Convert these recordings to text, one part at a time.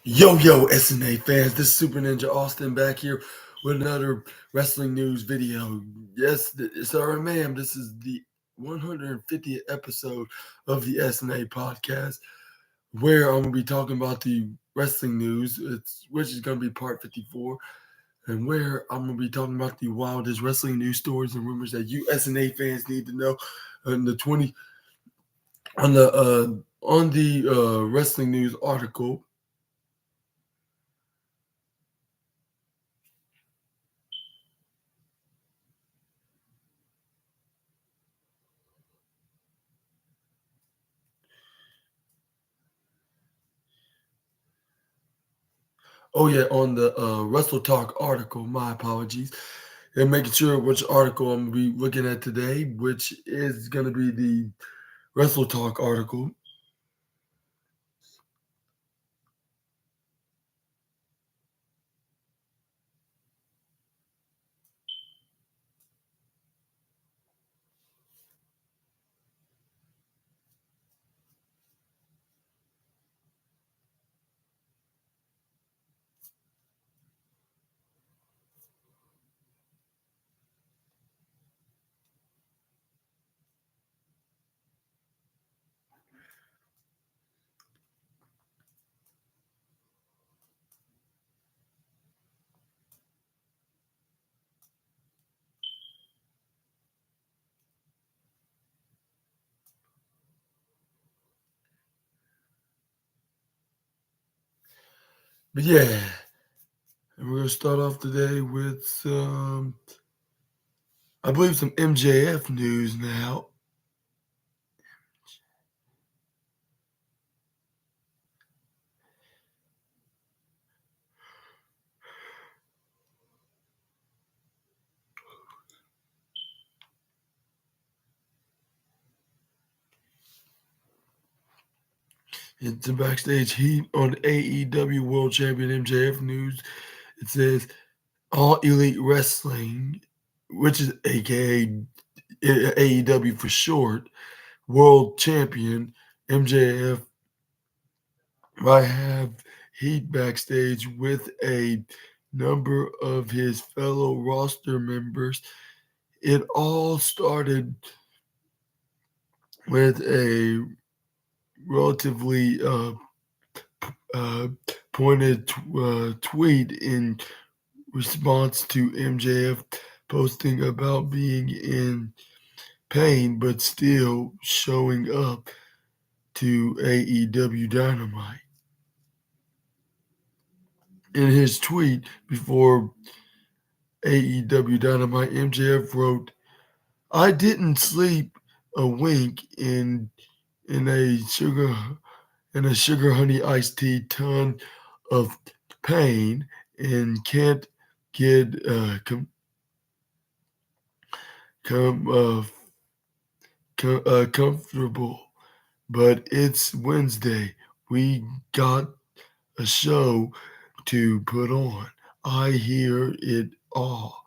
Yo, SNA fans, this is Super Ninja Austin back here with another wrestling news video. Yes, sir and ma'am, this is the 150th episode of the SNA podcast where I'm going to be talking about the wrestling news, which is going to be part 54, and where I'm going to be talking about the wildest wrestling news stories and rumors that you SNA fans need to know. On the 20 on the wrestling news article. Oh yeah, on the Wrestle Talk article. My apologies, and making sure which article I'm gonna be looking at today, which is gonna be the Wrestle Talk article. But yeah, and we're gonna start off today with some, I believe, some MJF news now. It's the backstage heat on AEW World Champion MJF news. It says All Elite Wrestling, which is aka AEW for short, World Champion MJF might have heat backstage with a number of his fellow roster members. It all started with a relatively uh, pointed tweet in response to MJF posting about being in pain but still showing up to AEW Dynamite. In his tweet before AEW Dynamite, MJF wrote, "I didn't sleep a wink in a sugar honey iced tea, ton of pain, and can't get comfortable. But it's Wednesday. We got a show to put on. I hear it all.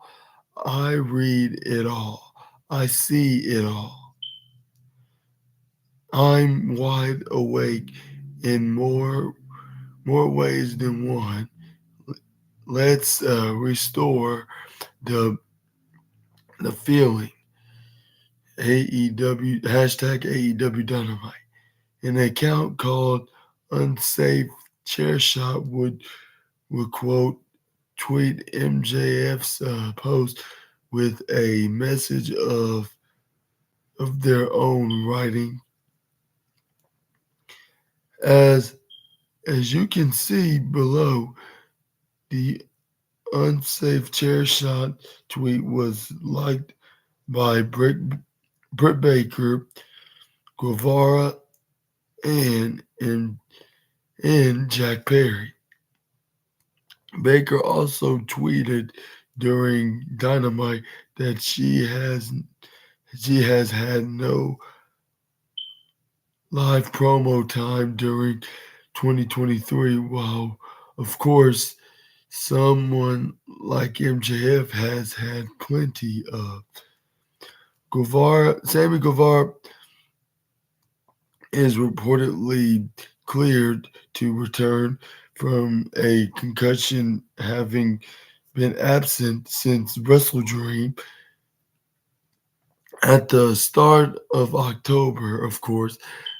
I read it all. I see it all. I'm wide awake in more ways than one. Let's restore the the feeling." AEW hashtag AEW Dynamite. An account called Unsafe Chair Shot would quote tweet MJF's post with a message of their own writing. As as you can see below, the Unsafe Chair Shot tweet was liked by Britt Baker, Guevara, and Jack Perry. Baker also tweeted during Dynamite that she has had no live promo time during 2023, while of course someone like MJF has had plenty of. Sammy Guevara is reportedly cleared to return from a concussion, having been absent since Wrestle Dream at the start of October, of course.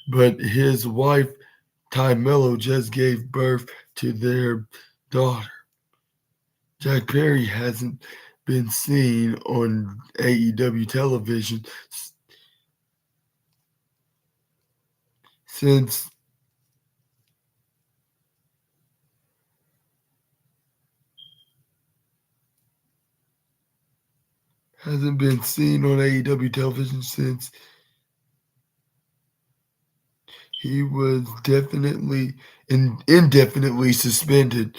But his wife, Ty Mello, just gave birth to their daughter. Jack Perry hasn't been seen on AEW television since he was definitely indefinitely suspended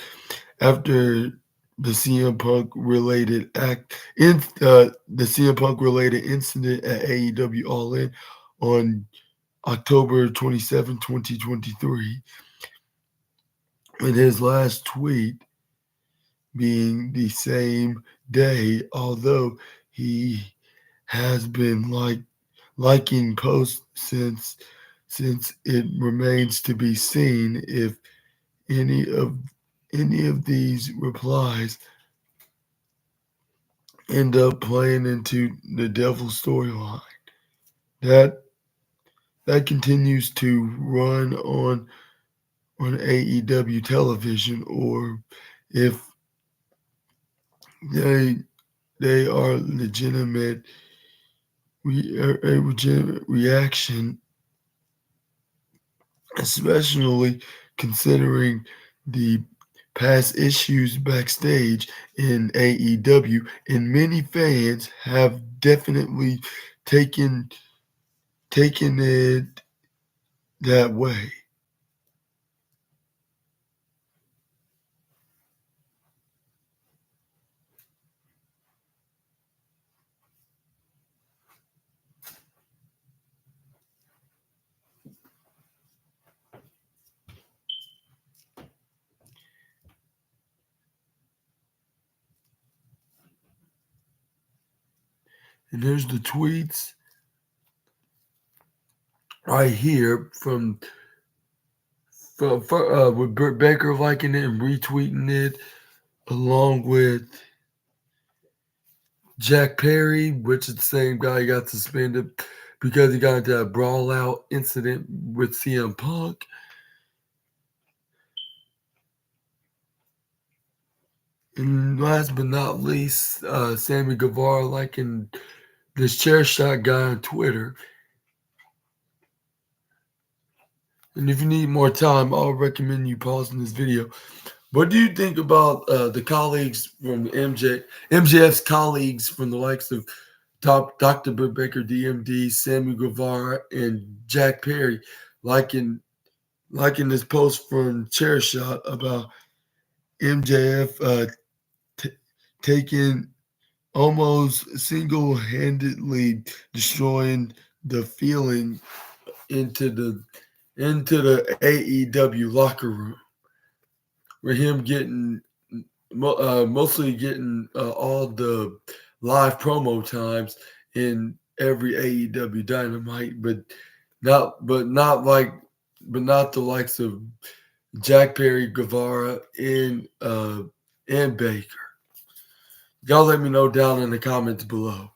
after the CM Punk related the CM Punk related incident at AEW All In on October 27, 2023, with his last tweet being the same day, although he has been liking posts since it remains to be seen if any of these replies end up playing into the Devil storyline. That that continues to run on AEW television, or if they they are a legitimate reaction, especially considering the past issues backstage in AEW, and many fans have definitely taken it that way. And there's the tweets right here with Britt Baker liking it and retweeting it, along with Jack Perry, which is the same guy who got suspended because he got into that brawl out incident with CM Punk. And last but not least, Sammy Guevara liking this chair shot guy on Twitter. And if you need more time, I'll recommend you pausing this video. What do you think about the colleagues from MJF's colleagues from the likes of Dr. Britt Baker, DMD, Sammy Guevara, and Jack Perry liking this post from Chairshot about MJF taking almost single-handedly destroying the feeling into the AEW locker room, with him getting mostly getting all the live promo times in every AEW Dynamite, but not the likes of Jack Perry, Guevara, and Baker. Y'all let me know down in the comments below.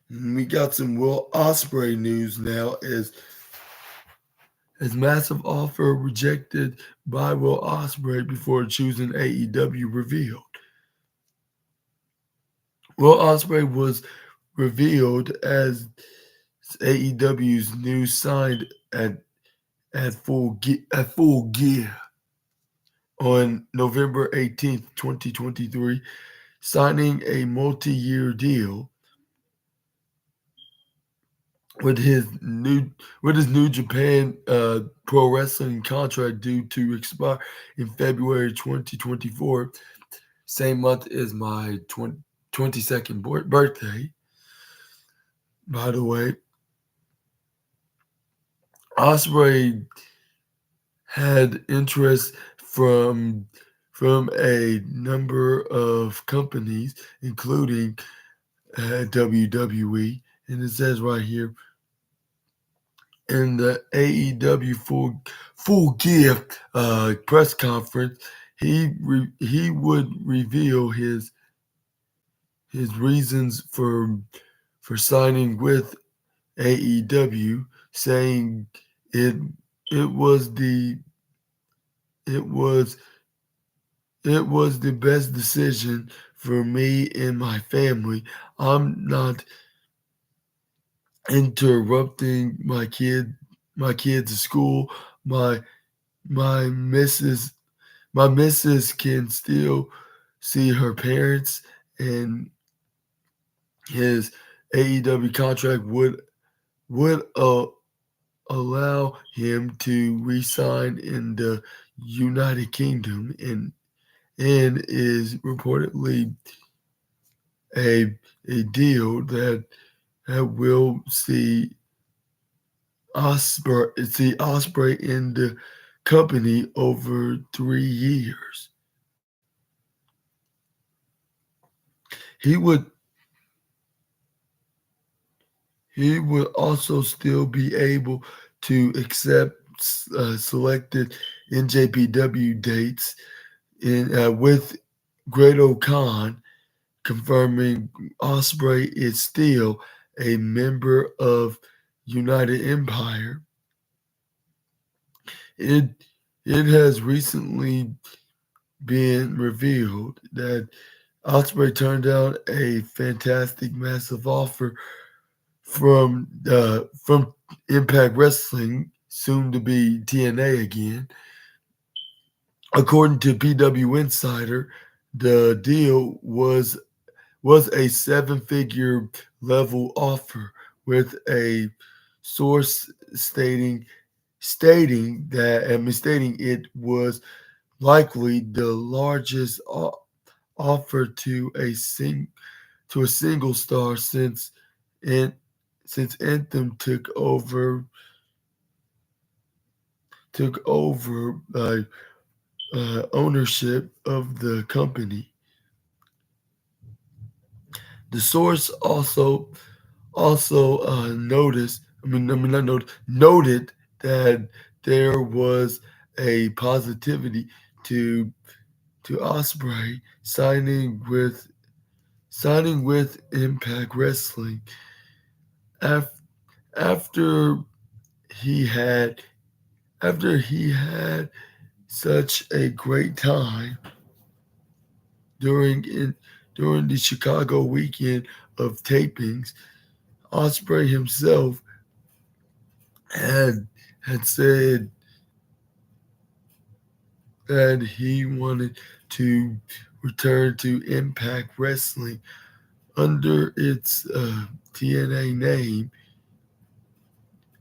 And we got some Will Ospreay news now, as massive offer rejected by Will Ospreay before choosing AEW revealed. Will Ospreay was revealed as AEW's new signed at full gear on November 18th, 2023, signing a multi-year deal with his New Japan Pro Wrestling contract due to expire in February 2024, same month as my 22nd birthday. By the way, Ospreay had interest from a number of companies, including WWE, and it says right here in the AEW full gear press conference, he would reveal his reasons for signing with AEW, saying it it was the it was it was the best decision for me and my family. I'm not interrupting my kids' school. My my missus my missus can still see her parents, and his AEW contract would allow him to resign in the United Kingdom, and is reportedly a a deal that will see Osprey in the company over 3 years. He would he would also still be able to accept selected NJPW dates with Great Khan confirming Osprey is still a member of United Empire. It it has recently been revealed that Osprey turned down a fantastic, massive offer from Impact Wrestling, soon to be TNA again. According to PW Insider, the deal was a seven-figure level offer, with a source stating it was likely the largest offer to a single star An- since Anthem took over ownership of the company. The source also not noted that there was a positivity to Osprey signing with Impact Wrestling af- after he had he had such a great time during in, during the Chicago weekend of tapings. Osprey himself had said that he wanted to return to Impact Wrestling under its TNA name.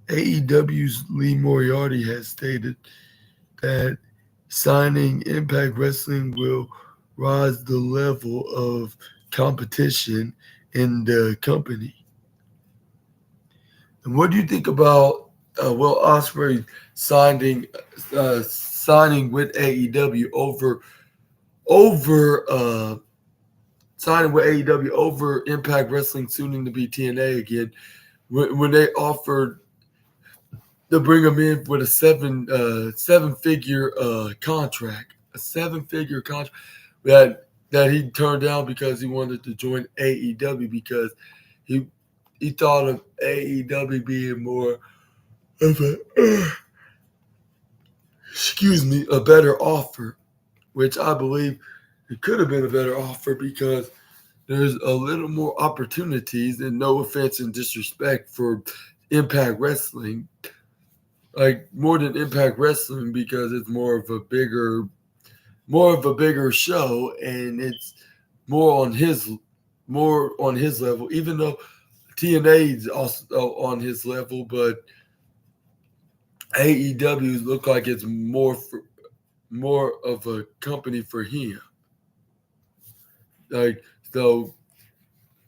AEW's Lee Moriarty has stated that signing Impact Wrestling will rise the level of competition in the company. And what do you think about Will Ospreay signing with AEW over signing with AEW over Impact Wrestling, soon to be TNA again? When they offered to bring him in with a seven figure contract, a 7 figure contract that he turned down because he wanted to join AEW, because he he thought of AEW being more of a better offer, which I believe it could have been a better offer, because there's a little more opportunities, and no offense and disrespect for Impact Wrestling, like more than Impact Wrestling, because it's more of a bigger show, and it's more on his level, even though TNA is also on his level, but AEW look like it's more of a company for him. Like, so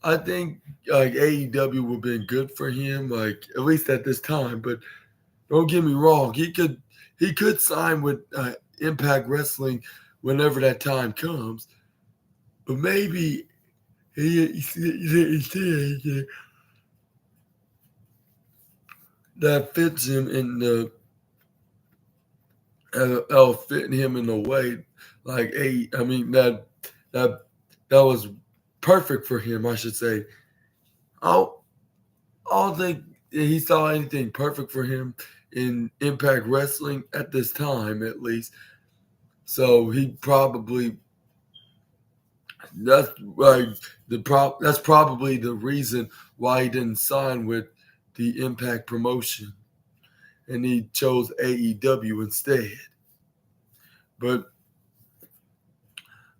I think like AEW would have been good for him, like at least at this time. But don't get me wrong, he could sign with Impact Wrestling whenever that time comes. But he said that fits him in the fit him in a way like I mean that that was perfect for him, I should say. I I don't think he saw anything perfect for him in Impact Wrestling at this time, at least. So he probably that's like that's probably the reason why he didn't sign with the Impact promotion and he chose AEW instead. But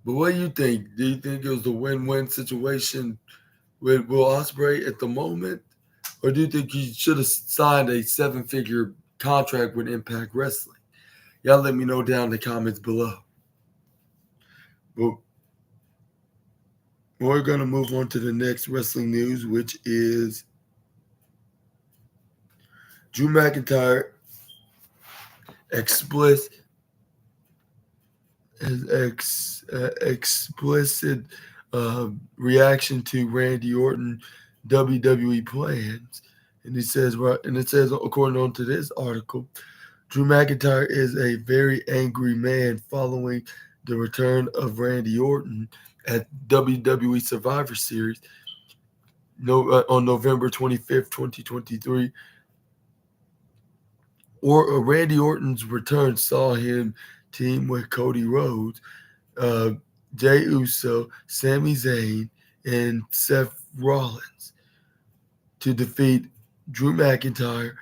what do you think? Do you think it was a win-win situation with Will Ospreay at the moment, or do you think he should have signed a seven-figure contract with Impact Wrestling? Y'all let me know down in the comments below. But we're gonna move on to the next wrestling news, which is Drew McIntyre explicit explicit reaction to Randy Orton WWE plans, and it says according to this article, Drew McIntyre is a very angry man following the return of Randy Orton at WWE Survivor Series on November 25th, 2023. Randy Orton's return saw him team with Cody Rhodes, Jey Uso, Sami Zayn, and Seth Rollins to defeat Drew McIntyre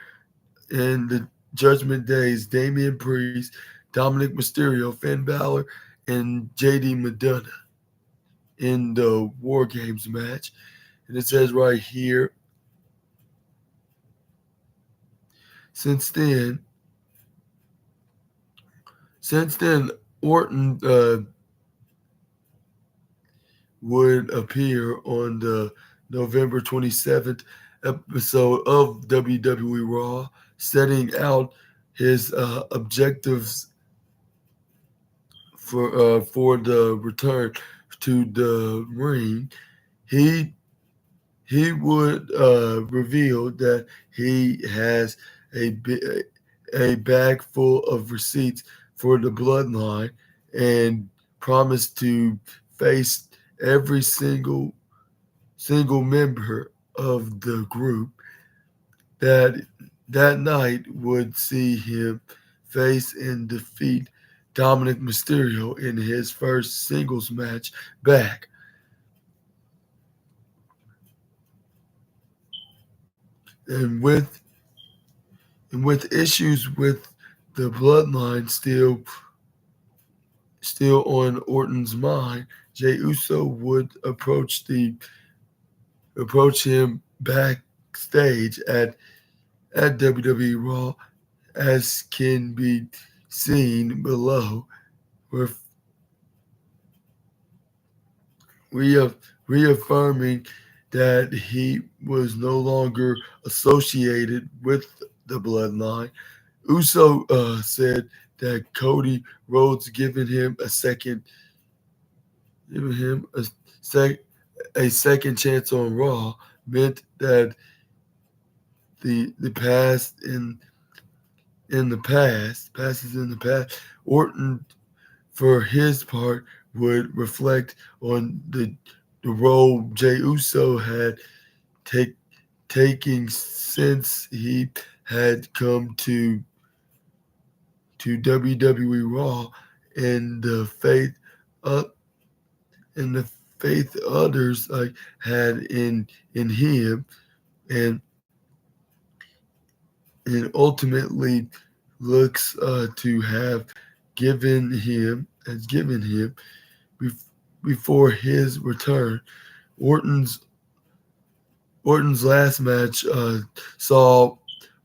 and the Judgment Day's Damian Priest, Dominic Mysterio, Finn Balor, and JD Madonna in the War Games match. And it says right here, since then, Orton would appear on the November 27th episode of WWE Raw, setting out his objectives for the return to the ring. He would reveal that he has a bag full of receipts for the bloodline and promised to face every single member of the group that night would see him face and defeat Dominic Mysterio in his first singles match back. And with issues with the bloodline still on Orton's mind, Jey Uso would approach him backstage at WWE Raw, as can be seen below, reaffirming that he was no longer associated with the bloodline. Uso said that Cody Rhodes giving him a second chance on Raw meant that the past in the past passes in the past. Orton, for his part, would reflect on the role Jey Uso had taking since he had come to WWE Raw, and the faith others had in him, and ultimately looks to have given him before his return. Orton's last match saw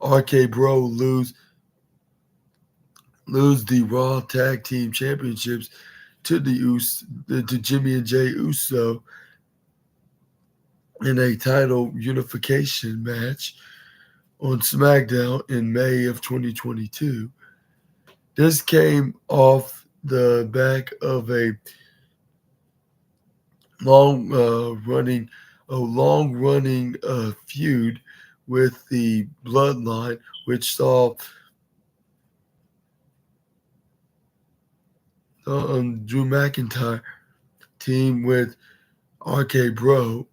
RK Bro lose the Raw Tag Team Championships to to Jimmy and Jey Uso in a title unification match on SmackDown in May of 2022. This came off the back of a long running feud with the Bloodline, which saw Drew McIntyre team with RK Bro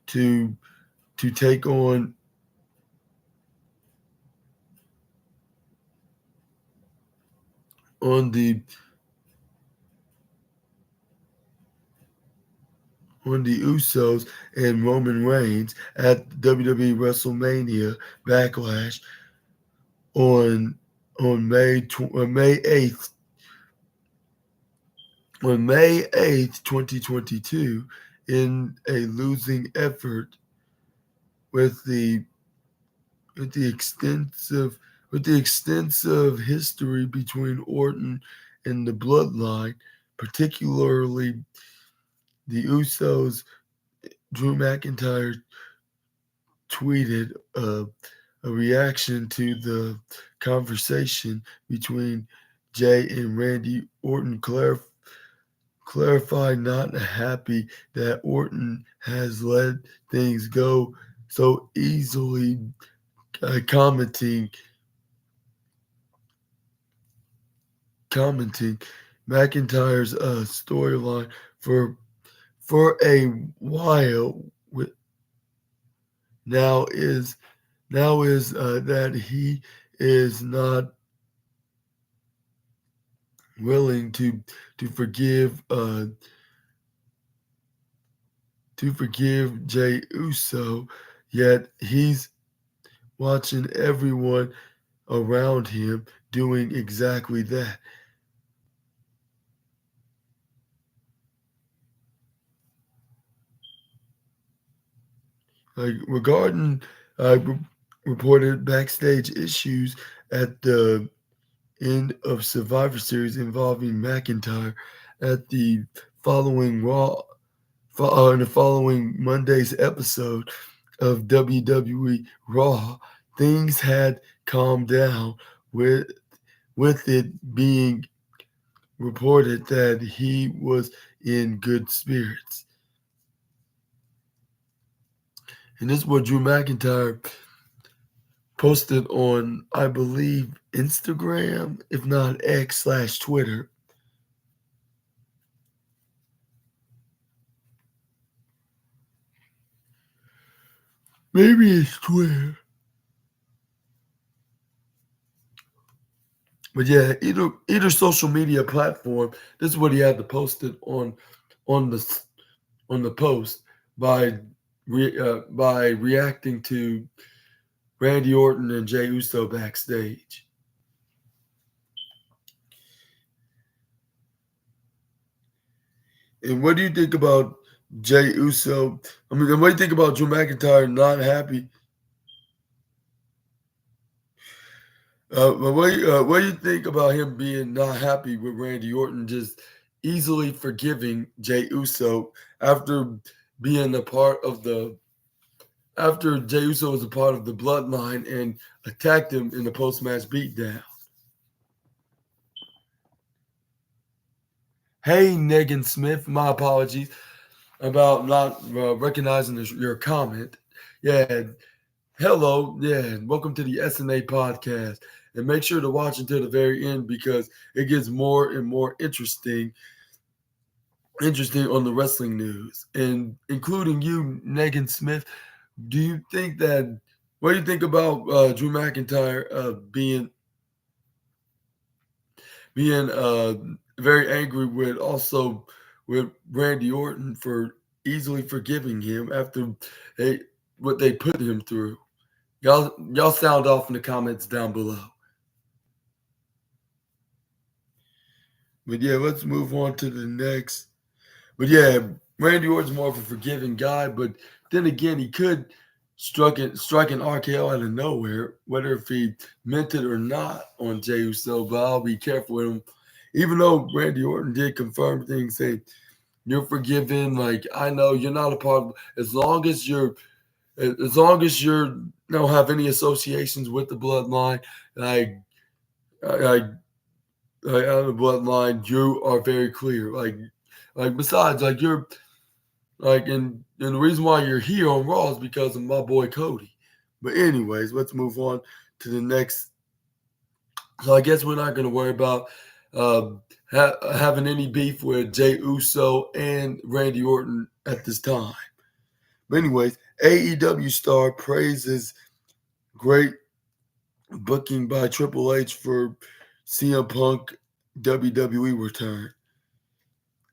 to take on the Usos and Roman Reigns at WWE WrestleMania Backlash on May 8th, 2022, in a losing effort with the with the extensive history between Orton and the Bloodline, particularly the Usos. Drew McIntyre tweeted a reaction to the conversation between Jay and Randy Orton, clarified not happy that Orton has let things go so easily, commenting McIntyre's storyline for a while now is that he is not willing to forgive Jey Uso, yet he's watching everyone around him doing exactly that. Regarding reported backstage issues at the end of Survivor Series involving McIntyre at the following in the following Monday's episode of WWE Raw, things had calmed down with it being reported that he was in good spirits. And this is what Drew McIntyre posted on, I believe, Instagram, if not X/Twitter. Maybe it's Twitter. But yeah, either social media platform. This is what he had to post it on the post by reacting to Randy Orton and Jey Uso backstage. And what do you think about Jey Uso? I mean, what do you think about Drew McIntyre not happy? What do you think about him being not happy with Randy Orton just easily forgiving Jey Uso after being a part of the after Jey Uso was a part of the Bloodline and attacked him in the post-match beatdown? Hey, Negan Smith, my apologies about not recognizing your comment. Yeah, hello, yeah, welcome to the SNA podcast. And make sure to watch until the very end because it gets more and more interesting on the wrestling news. And including you, Negan Smith, do you think that what do you think about Drew McIntyre being very angry with Randy Orton for easily forgiving him after what they put him through? Y'all sound off in the comments down below. But yeah, let's move on to the next. But yeah, Randy Orton's more of a forgiving guy, but then again, he could strike an RKO out of nowhere, whether if he meant it or not on Jey Uso. But I'll be careful with him. Even though Randy Orton did confirm things, saying you're forgiven. Like, I know you're not a part of, as long as you don't have any associations with the bloodline, like out of the bloodline, you are very clear. Like, Like besides, like you're like and the reason why you're here on Raw is because of my boy Cody. But anyways, let's move on to the next. So I guess we're not going to worry about uh, having any beef with Jay Uso and Randy Orton at this time. But anyways, AEW star praises great booking by Triple H for CM Punk WWE return.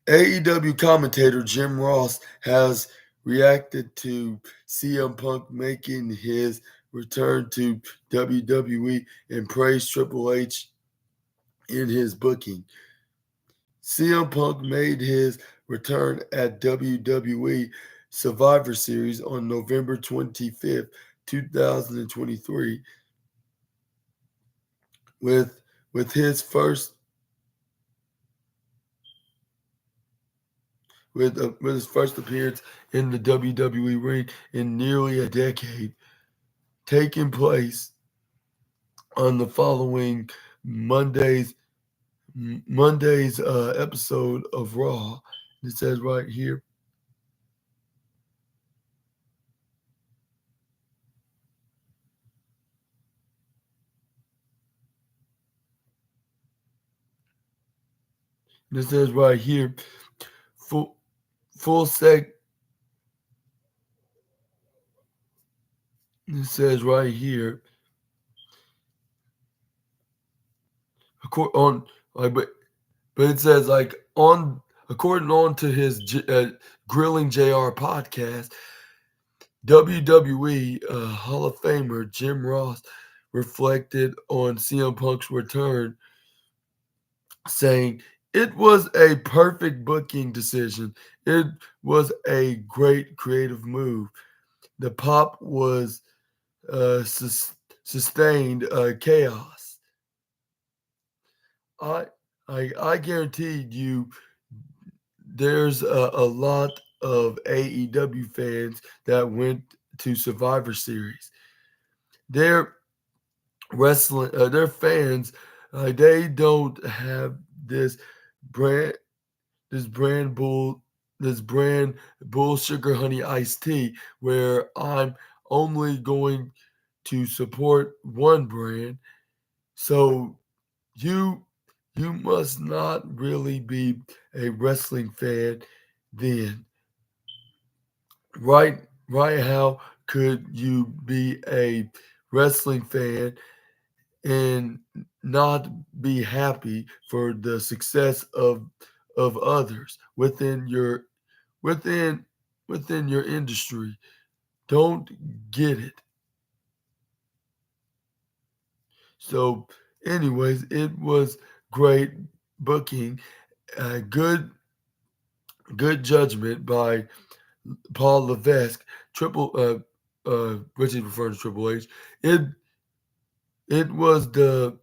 AEW commentator Jim Ross has reacted to CM Punk making his return to WWE and praised Triple H in his booking. CM Punk made his return at WWE Survivor Series on November 25th, 2023 with with his first with his first appearance in the WWE ring in nearly a decade, taking place on the following Monday's episode of Raw. It says right here. It says right here. Full full sec. It says right here. On like, but it says like on according on to his Grilling JR podcast, WWE Hall of Famer Jim Ross reflected on CM Punk's return, saying, "It was a perfect booking decision. It was a great creative move. The pop was sustained chaos. I, I guaranteed you there's a lot of AEW fans that went to Survivor Series. They're wrestling, their fans, they don't have this brand, this brand bull, this brand bull sugar honey iced tea where I'm only going to support one brand. So you you must not really be a wrestling fan then. Right right how could you be a wrestling fan and not be happy for the success of others within within your industry? Don't get it. So anyways, it was great booking, good judgment by Paul Levesque, which is referring to Triple H. It it was the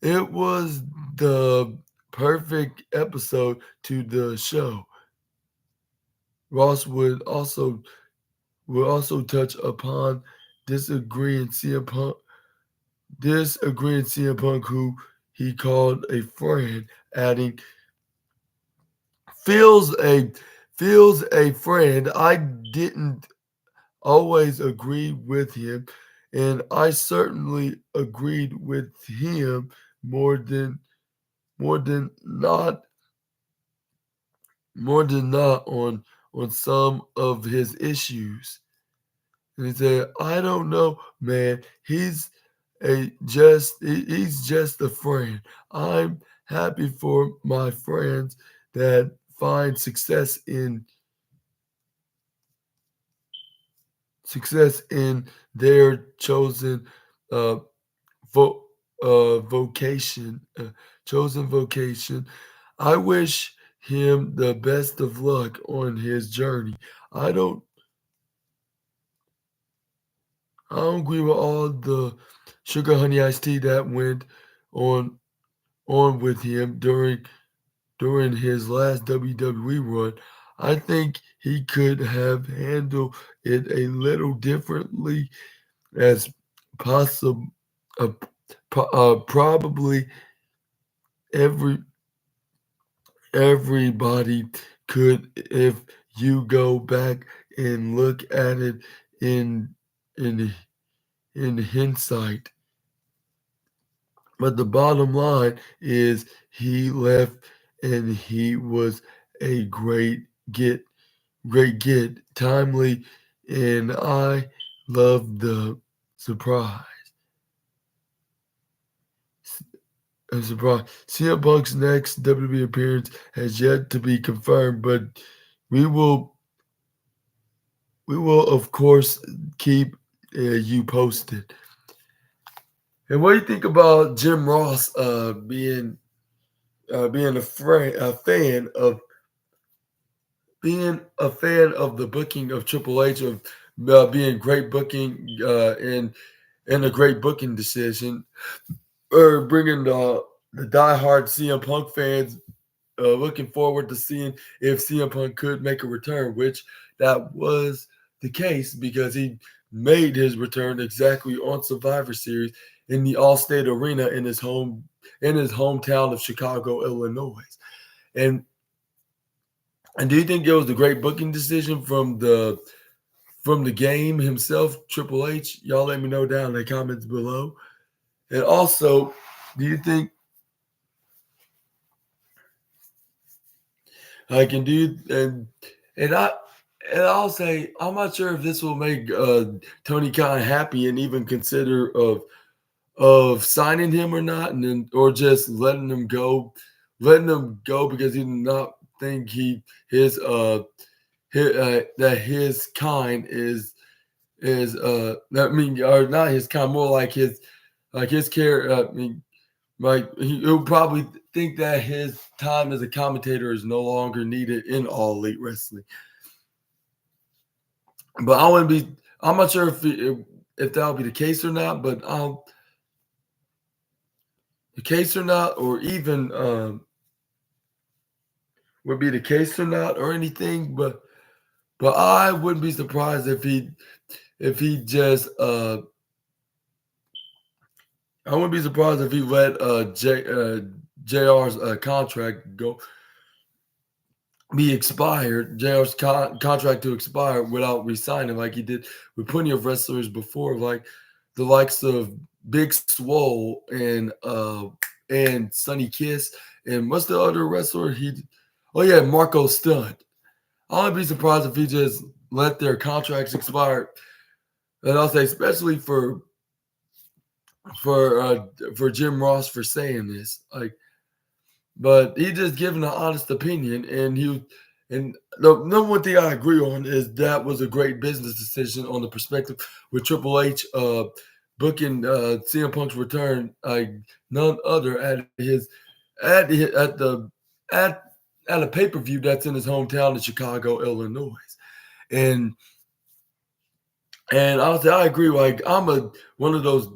it was the perfect episode to the show. Ross would also touch upon disagreeing CM Punk, who he called a friend, adding, "Feels a friend. I didn't always agree with him, and I certainly agreed with him more than more than not on some of his issues." And he said, "I don't know, man. He's just a friend. I'm happy for my friends that find success in their chosen uh, vo- vocation, chosen vocation. I wish him the best of luck on his journey. I don't I don't agree with all the sugar honey iced tea that went on with him during his last WWE run. I think he could have handled it a little differently, as possible. Probably every everybody could, if you go back and look at it in in in hindsight. But the bottom line is he left and he was a great get, timely, and I love the surprise. A surprise. CM Punk's next WWE appearance has yet to be confirmed, but we will we will of course keep you posted. And what do you think about Jim Ross being a fan of the booking of Triple H, of being great booking and a great booking decision, or bringing the diehard CM Punk fans looking forward to seeing if CM Punk could make a return, which that was the case because he made his return exactly on Survivor Series in the Allstate Arena in his hometown of Chicago, Illinois. And and do you think it was a great booking decision from the game himself, Triple H? Y'all let me know down in the comments below. And also, do you think I can do and I and I'll say I'm not sure if this will make Tony Khan happy and even consider of signing him or not, and then or just letting him go because he did not think that his kind is I mean, or not his kind, more like his care. I mean, like he'll probably think that his time as a commentator is no longer needed in All Elite Wrestling. But I wouldn't be. I'm not sure if that'll be the case or not. But the case or not, or even would be the case or not, or anything. But I wouldn't be surprised if he just I wouldn't be surprised if he let JR's contract be expired, JR's contract to expire without resigning, like he did with plenty of wrestlers before, like the likes of Big Swole and Sonny Kiss, and what's the other wrestler oh yeah, Marco Stunt. I wouldn't be surprised if he just let their contracts expire. And I'll say, especially for Jim Ross for saying this, like, but he just giving an honest opinion, and the number one thing I agree on is that was a great business decision on the perspective with Triple H booking CM Punk's return, none other at the at at a pay per view that's in his hometown in Chicago, Illinois, and and honestly, I agree. Like I'm one of those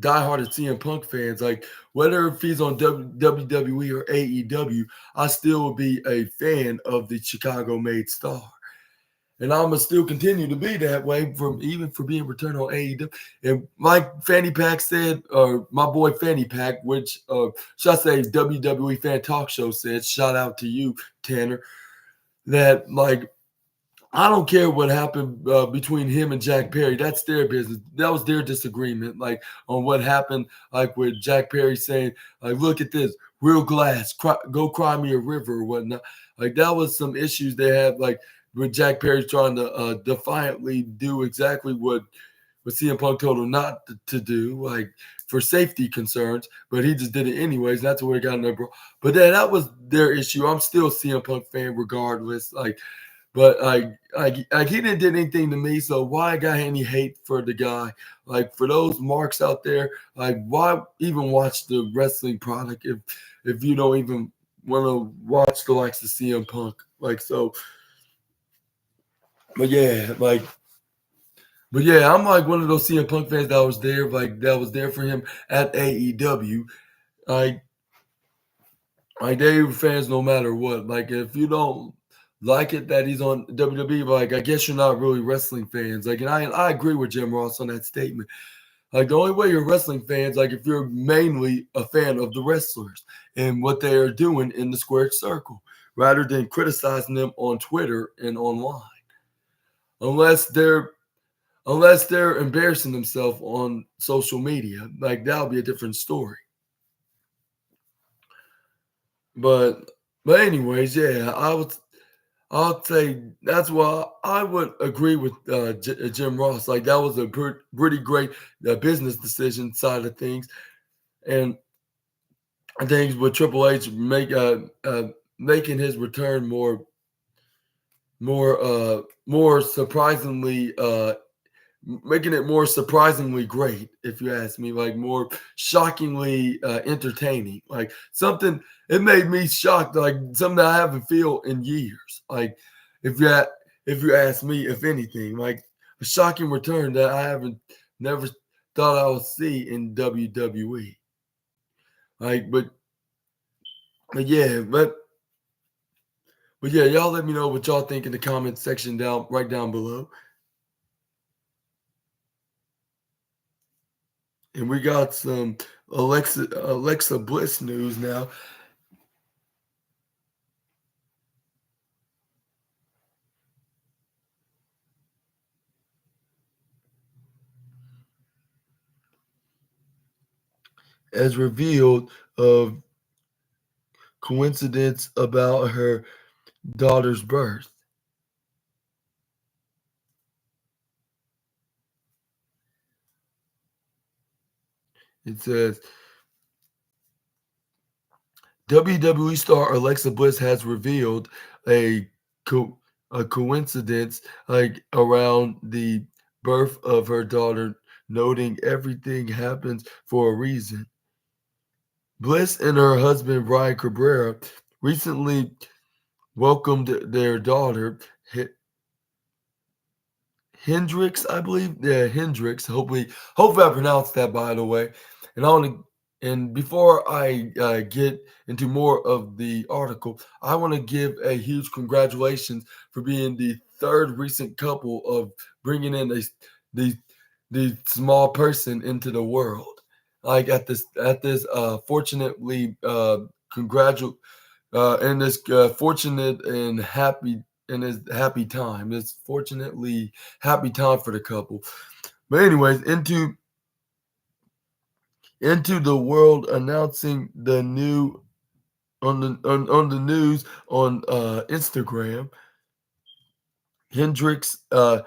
diehard CM Punk fans. Like whether if he's on WWE or AEW, I still will be a fan of the Chicago-made star, and I'm gonna still continue to be that way for being returned on AEW. And like Fanny Pack said, or my boy Fanny Pack, which should I say WWE Fan Talk Show said, shout out to you, Tanner, that like I don't care what happened between him and Jack Perry. That's their business. That was their disagreement, like on what happened, like with Jack Perry saying, like, look at this, real glass, go cry me a river or whatnot. Like that was some issues they had, like with Jack Perry trying to defiantly do exactly what CM Punk told him not to do, like for safety concerns, but he just did it anyways. That's where he got in there, bro. But then that was their issue. I'm still a CM Punk fan regardless, like. But like he didn't did anything to me, so why I got any hate for the guy? Like for those marks out there, like why even watch the wrestling product if you don't even want to watch the likes of CM Punk? Like so, but yeah, I'm like one of those CM Punk fans that was there for him at AEW. Like like they were fans no matter what. Like if you don't like it that he's on WWE, like I guess you're not really wrestling fans. Like, and I agree with Jim Ross on that statement. Like the only way you're wrestling fans, like if you're mainly a fan of the wrestlers and what they are doing in the squared circle, rather than criticizing them on Twitter and online. Unless they're embarrassing themselves on social media, like that'll be a different story. But anyways, yeah, I'll say that's why I would agree with Jim Ross. Like that was a pretty great business decision side of things, and I think with Triple H making his return more surprisingly making it more surprisingly great, if you ask me, like more shockingly entertaining, like something. It made me shocked, like something that I haven't feel in years. Like if you if you ask me, if anything, like a shocking return that I haven't never thought I would see in WWE. Like, but yeah, but yeah, y'all let me know what y'all think in the comment section right down below. And we got some Alexa Bliss news now. As revealed of coincidence about her daughter's birth. It says WWE star Alexa Bliss has revealed a a coincidence like around the birth of her daughter, noting everything happens for a reason. Bliss and her husband Ryan Cabrera recently welcomed their daughter Hendrix, I believe. Yeah, Hendrix. Hopefully I pronounced that, by the way. And I want to, and before I get into more of the article, I want to give a huge congratulations for being the third recent couple of bringing in the the small person into the world. Like at this fortunately congratulate in this fortunate and happy in this happy time. It's fortunately happy time for the couple. But anyways, into the world announcing the new on the news on Instagram. Hendrix uh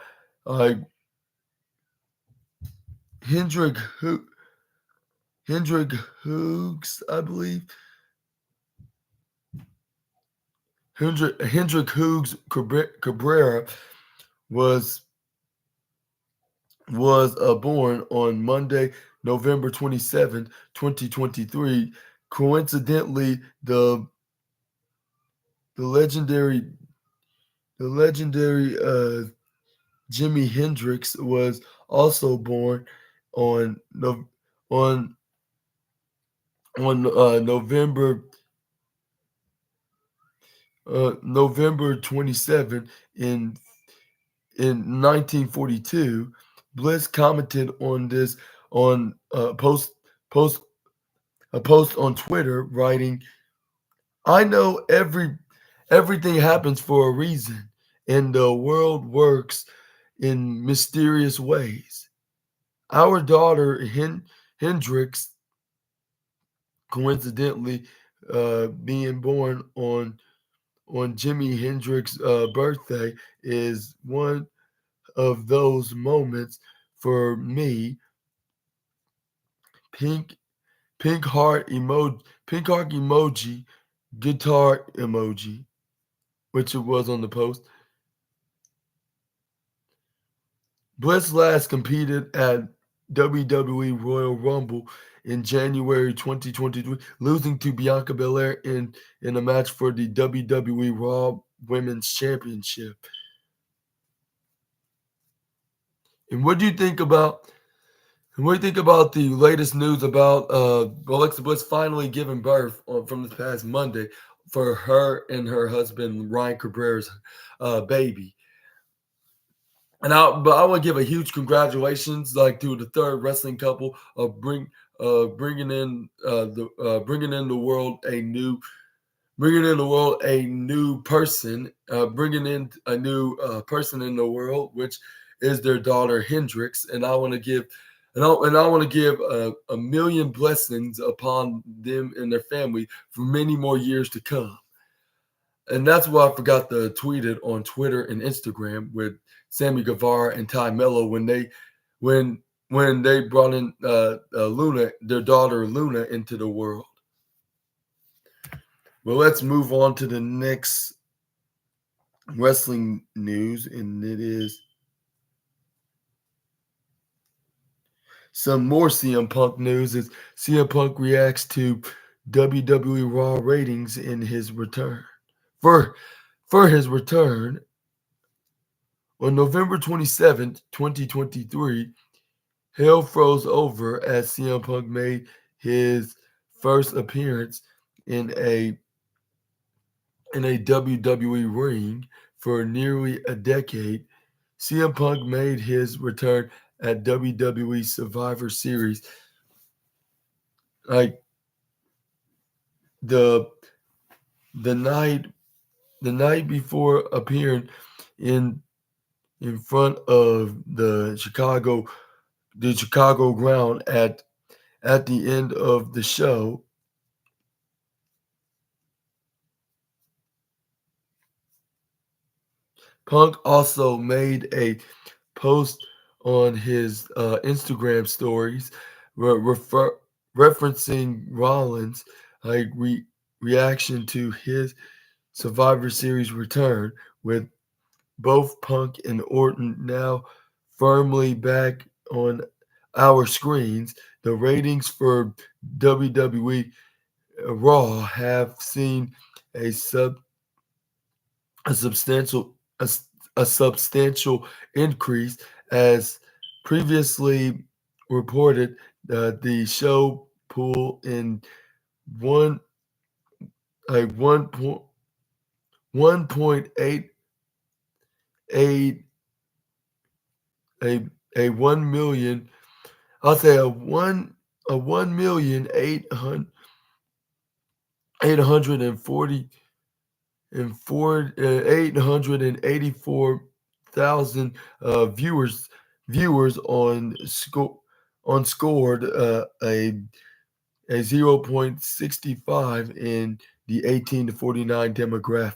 Hendrick Hendrick Hoogs, I believe. Hendrick Hoogs Cabrera was born on Monday, November 27, 2023. Coincidentally, the legendary the legendary Jimi Hendrix was also born on on November November 27 in 1942. Bliss commented on this on post a post on Twitter, writing, "I know everything happens for a reason, and the world works in mysterious ways. Our daughter Hendrix, coincidentally, being born on Jimi Hendrix's birthday, is one of those moments for me." Pink pink heart emoji, guitar emoji, which it was on the post. Bliss last competed at WWE Royal Rumble in January 2023, losing to Bianca Belair in a match for the WWE Raw Women's Championship. And what do you think about the latest news about Alexa Bliss finally giving birth from this past Monday for her and her husband Ryan Cabrera's baby? But I want to give a huge congratulations like to the third wrestling couple of bringing in the world a new person, bringing in a new person in the world, which is their daughter Hendrix. And I want to give, and I want to give a million blessings upon them and their family for many more years to come. And that's why I forgot to tweet it on Twitter and Instagram with Sammy Guevara and Ty Mello when when they brought in Luna, their daughter Luna, into the world. Well, let's move on to the next wrestling news, and it is some more CM Punk news. As CM Punk reacts to WWE Raw ratings in his return. For his return on November 27th, 2023, hell froze over as CM Punk made his first appearance in a WWE ring for nearly a decade. CM Punk made his return at WWE Survivor Series. Like the the night the night before appearing in in front of the Chicago ground at the end of the show. Punk also made a post on his Instagram stories referencing Rollins' like reaction to his Survivor Series return, with both Punk and Orton now firmly back on our screens. The ratings for WWE Raw have seen a sub a substantial a, s- a substantial increase as previously reported. The show pulled in one a 1.88 a 1 million, I'll say a 1,840 and 884,000 viewers on scored a 0.65 in the 18 to 49 demographic.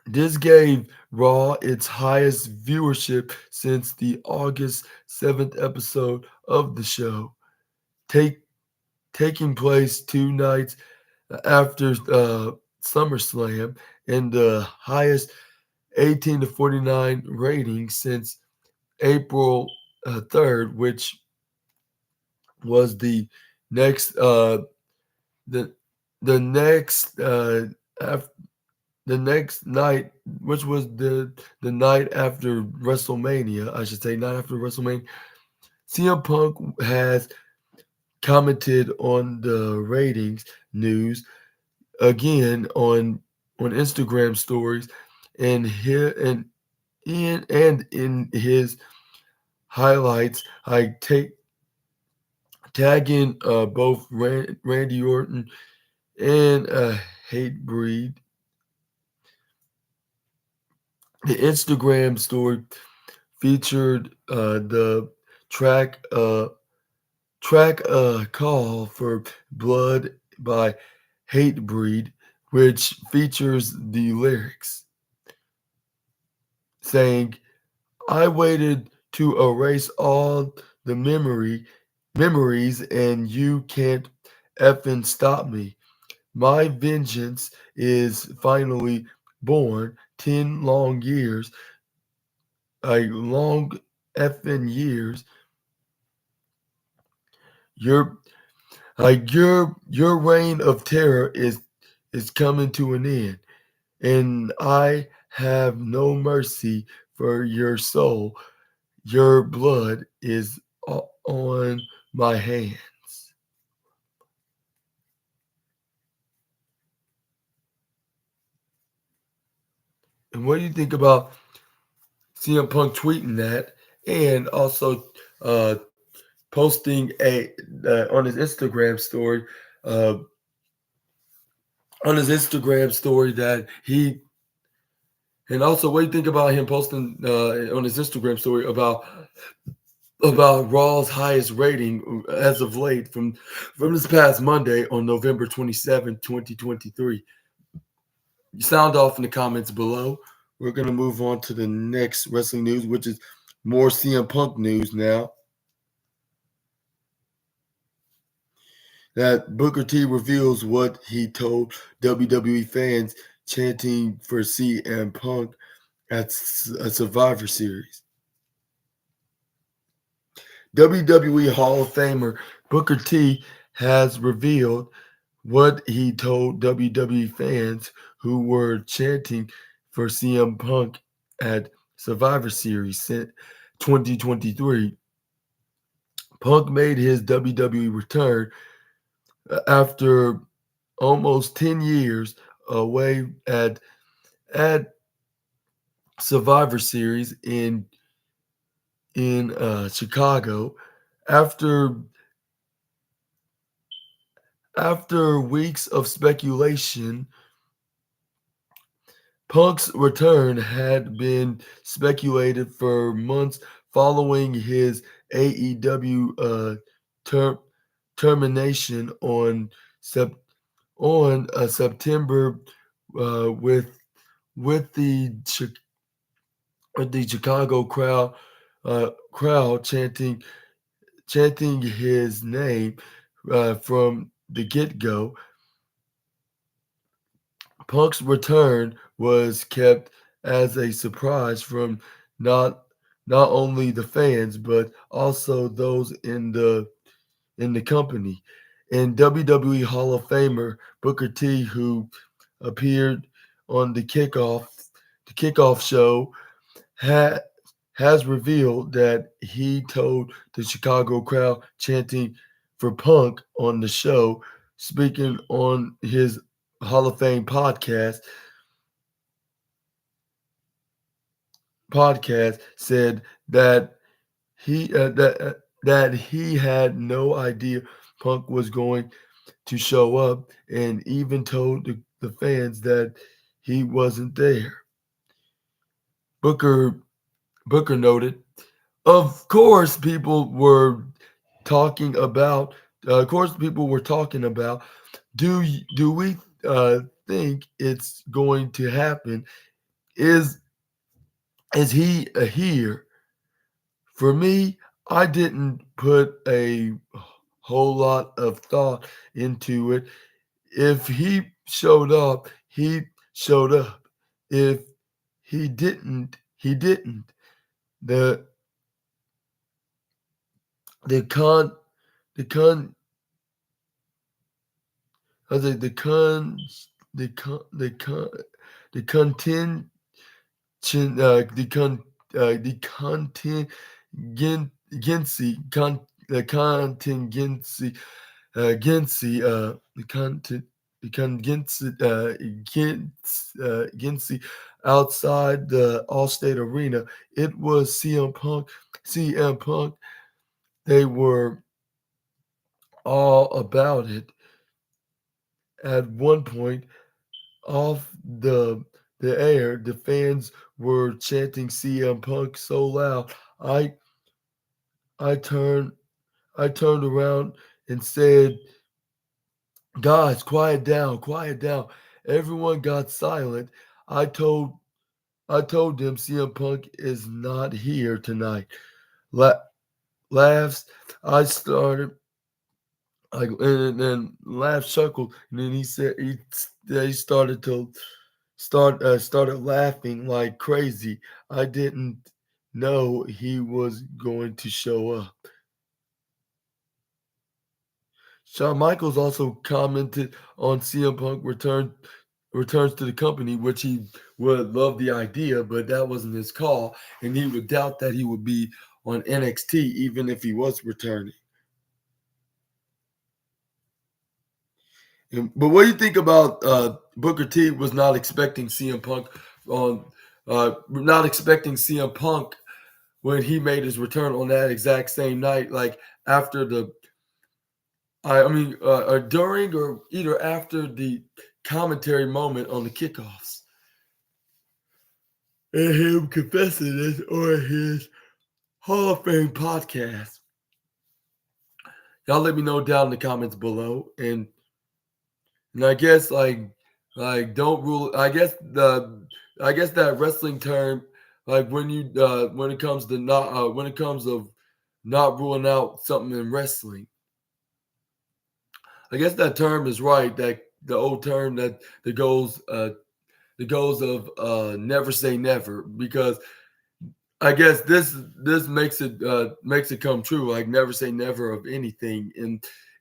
This gave Raw its highest viewership since the August 7th episode of the show, take, taking place 2 nights after SummerSlam, and the highest 18 to 49 rating since April 3rd, which was next uh, the the next af- the next night, which was the night after WrestleMania, I should say, not after WrestleMania. CM Punk has commented on the ratings news again on Instagram stories, and here and in his highlights, I take tagging both Randy Orton and Hate Breed. The Instagram story featured the track call for Blood by Hate Breed, which features the lyrics saying, I waited to erase all the memories, and you can't effing stop me. My vengeance is finally born. 10 long years, a long effing years. Your your reign of terror is coming to an end, and I have no mercy for your soul. Your blood is on my hands. And what do you think about CM Punk tweeting that, and also posting a on his Instagram story. Uh, on his Instagram story that he and also what do you think about him posting on his Instagram story about Raw's highest rating as of late from this past Monday on November 27, 2023. Sound off in the comments below. We're going to move on to the next wrestling news, which is more CM Punk news now. That Booker T reveals what he told WWE fans chanting for CM Punk at a Survivor Series. WWE Hall of Famer Booker T has revealed what he told WWE fans who were chanting for CM Punk at Survivor Series 2023. Punk made his WWE return after almost 10 years away at Survivor Series in Chicago after weeks of speculation. Punk's return had been speculated for months following his AEW termination on September with the Chicago crowd chanting his name from the get-go. Punk's return was kept as a surprise from not only the fans but also those in the company. And WWE Hall of Famer Booker T, who appeared on the kickoff show, has revealed that he told the Chicago crowd chanting for Punk on the show, speaking on his Hall of Fame podcast, said that he had no idea Punk was going to show up, and even told the fans that he wasn't there. Booker noted, of course, people were talking about. Do we think it's going to happen? Is he here? For me, I didn't put a whole lot of thought into it. If he showed up, he showed up. If he didn't, he didn't. The the con the con the con the con the con the contention the contingency Gincy, the content, the Gincy, Gincy outside the Allstate Arena. It was CM Punk. They were all about it. At one point, off the air, the fans were chanting CM Punk so loud. I turned I turned around and said, guys, quiet down, quiet down. Everyone got silent. I told them CM Punk is not here tonight. Laughs. I started and then laughs chuckled, and then he said he started laughing like crazy. I didn't know he was going to show up. Shawn Michaels also commented on CM Punk returns to the company, which he would love the idea, but that wasn't his call, and he would doubt that he would be on NXT even if he was returning. But what do you think about Booker T was not expecting CM Punk on not expecting CM Punk when he made his return on that exact same night, like after the, or during or either after the commentary moment on the kickoffs, and him confessing this on his Hall of Fame podcast. Y'all let me know down in the comments below, and I guess like don't rule. I guess that wrestling term, like when it comes to not when it comes of not ruling out something in wrestling, I guess that term is right. That the old term that goes of never say never, because I guess this makes it come true. Like never say never of anything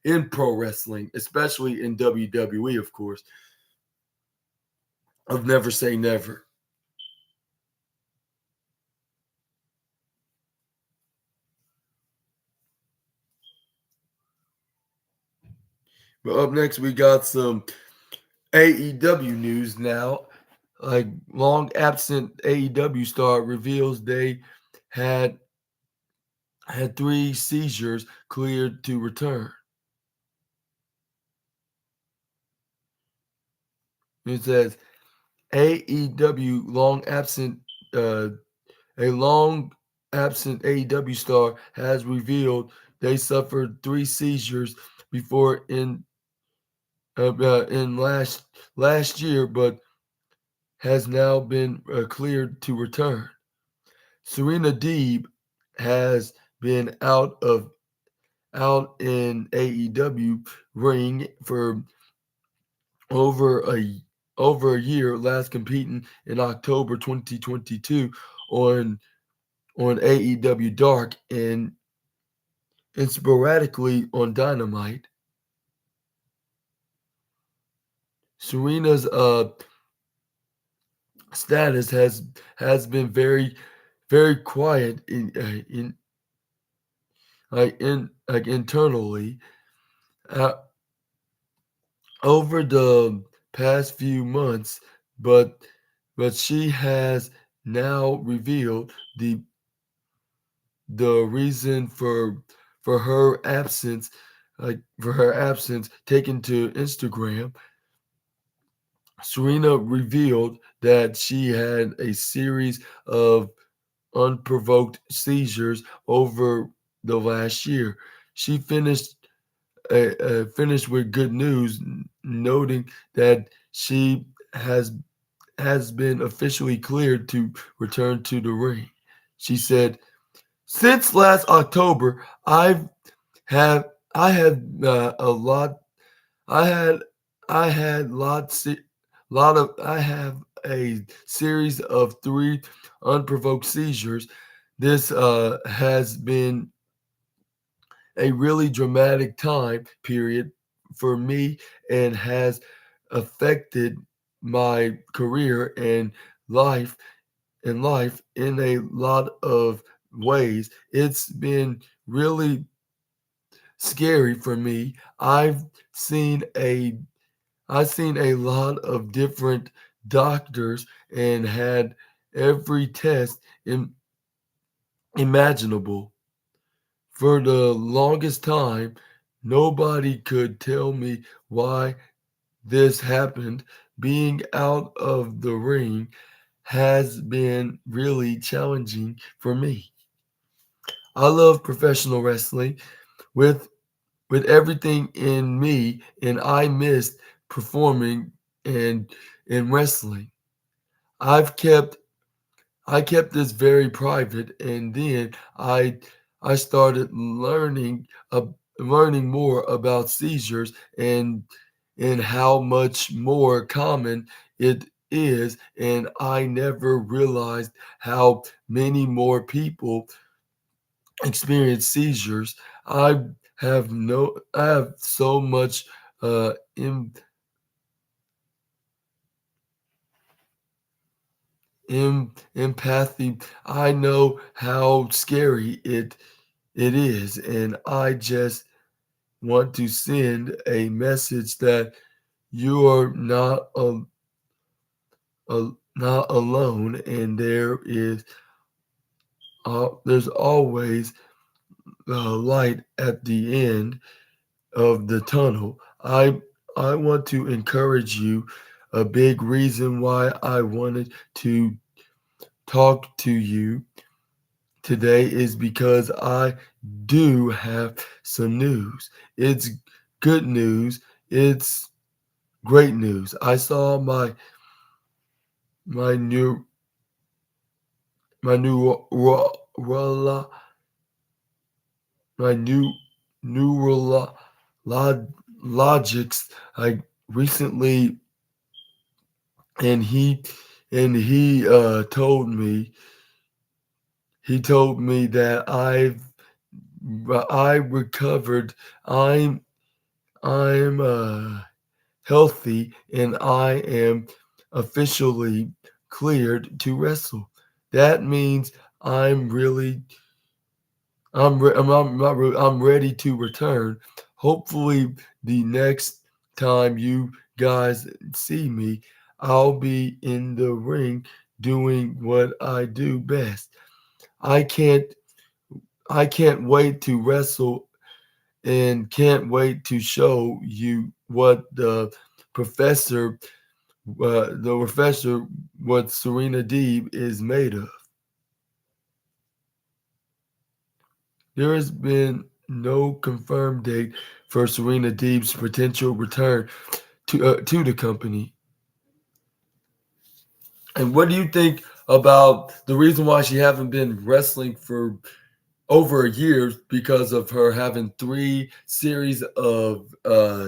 in pro wrestling, especially in WWE, of course. Of never say never. But up next, we got some AEW news now. Like long absent AEW star reveals they had had 3 seizures cleared to return. It says AEW uh, long absent AEW star has revealed they suffered 3 seizures before in last year, but has now been cleared to return. Serena Deeb has been out in AEW ring for over a year, last competing in October 2022 on AEW Dark and sporadically on Dynamite. Serena's status has been very quiet in internally uh, over the past few months, but she has now revealed the reason for her absence, taken to Instagram. Serena revealed that she had a series of unprovoked seizures over the last year. She finished with good news, noting that she has been officially cleared to return to the ring. She said, "Since last October, I had a lot. I had I had lot of I have a series of 3 unprovoked seizures. This has been a really dramatic time period for me and has affected my career and life life in a lot of ways. It's been really scary for me. Seen a I've seen a lot of different doctors and had every test imaginable. For the longest time, nobody could tell me why this happened. Being out of the ring has been really challenging for me. I love professional wrestling with with everything in me, and I missed performing and in wrestling. I've kept I kept this very private, and then I started learning more about seizures and how much more common it is, and I never realized how many more people experience seizures. I have so much uh em, empathy. I know how scary it is, and I just want to send a message that you are not not alone, and there's always light at the end of the tunnel. I want to encourage you. A big reason why I wanted to talk to you today is because I do have some news. It's good news. It's great news. I saw my new my new ro- rolla my new neurologics. I recently, and he told me that I recovered. I'm healthy, and I am officially cleared to wrestle. That means I'm really I'm ready to return. Hopefully, the next time you guys see me, I'll be in the ring doing what I do best. I can't I can't wait to wrestle and can't wait to show you professor the professor what Serena Deeb is made of. There has been no confirmed date for Serena Deeb's potential return to the company. And what do you think about the reason why she haven't been wrestling for over a year? Because of her having 3 series of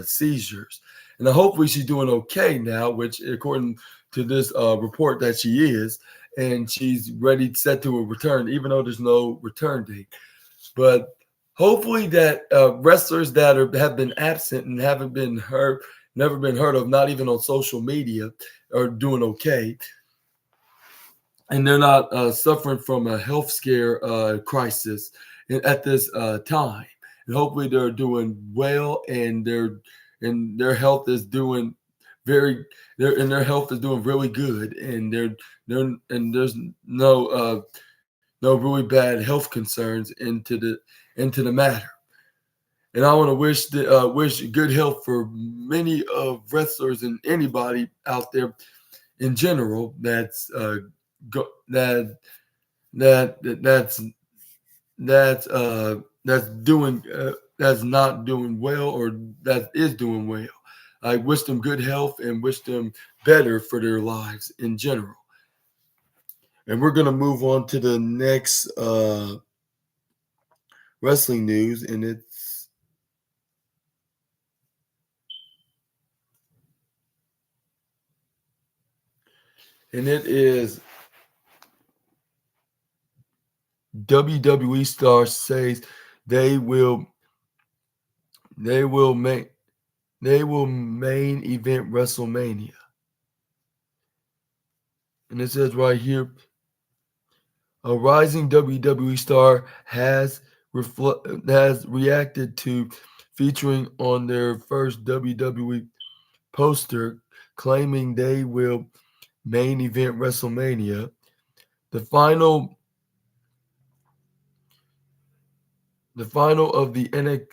seizures, and hopefully she's doing okay now, which according to this report that she is, and she's ready set to a return, even though there's no return date. But hopefully that wrestlers that have been absent and haven't been heard, never been heard of, not even on social media, are doing okay, and they're not suffering from a health scare crisis at this time. And hopefully they're doing well, and their health is doing very their health is doing really good, and there's no really bad health concerns into the matter. And I want to wish good health for many of wrestlers and anybody out there in general go, that that's that's not doing well, or that is doing well. I wish them good health and wish them better for their lives in general. And we're gonna move on to the next wrestling news, and it is WWE stars says they will they will make they will main event WrestleMania. And it says right here, a rising WWE star has reacted to featuring on their first WWE poster, claiming they will main event WrestleMania. The final the final of the NXT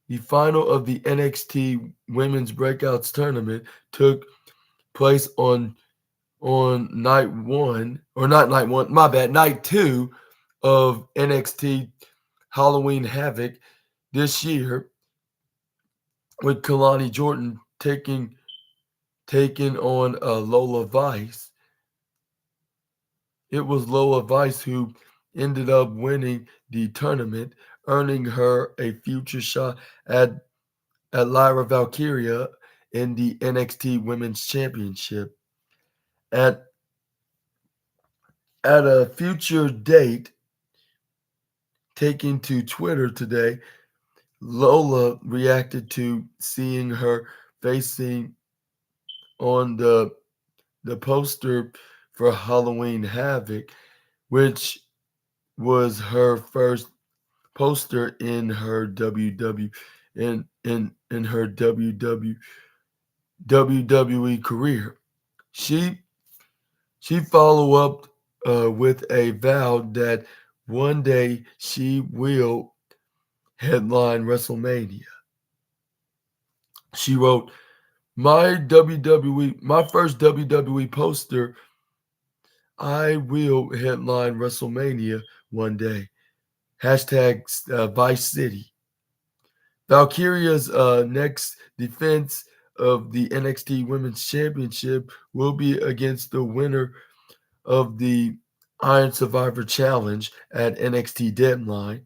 The final of the NXT Women's Breakouts tournament took place on night one, or not night one, my bad, night two of NXT Halloween Havoc this year, with Kalani Jordan taking on Lola Vice. It was Lola Vice who ended up winning the tournament, earning her a future shot at Lyra Valkyria in the NXT Women's Championship. At a future date taken to Twitter today, Lola reacted to seeing her facing on the poster for Halloween Havoc, which was her first poster in her WW in her WWE career. She She followed up with a vow that one day she will headline WrestleMania. She wrote, my first WWE poster, I will headline WrestleMania one day. Hashtag Vice City. Valkyria's next defense of the NXT Women's Championship will be against the winner of the Iron Survivor Challenge at NXT Deadline.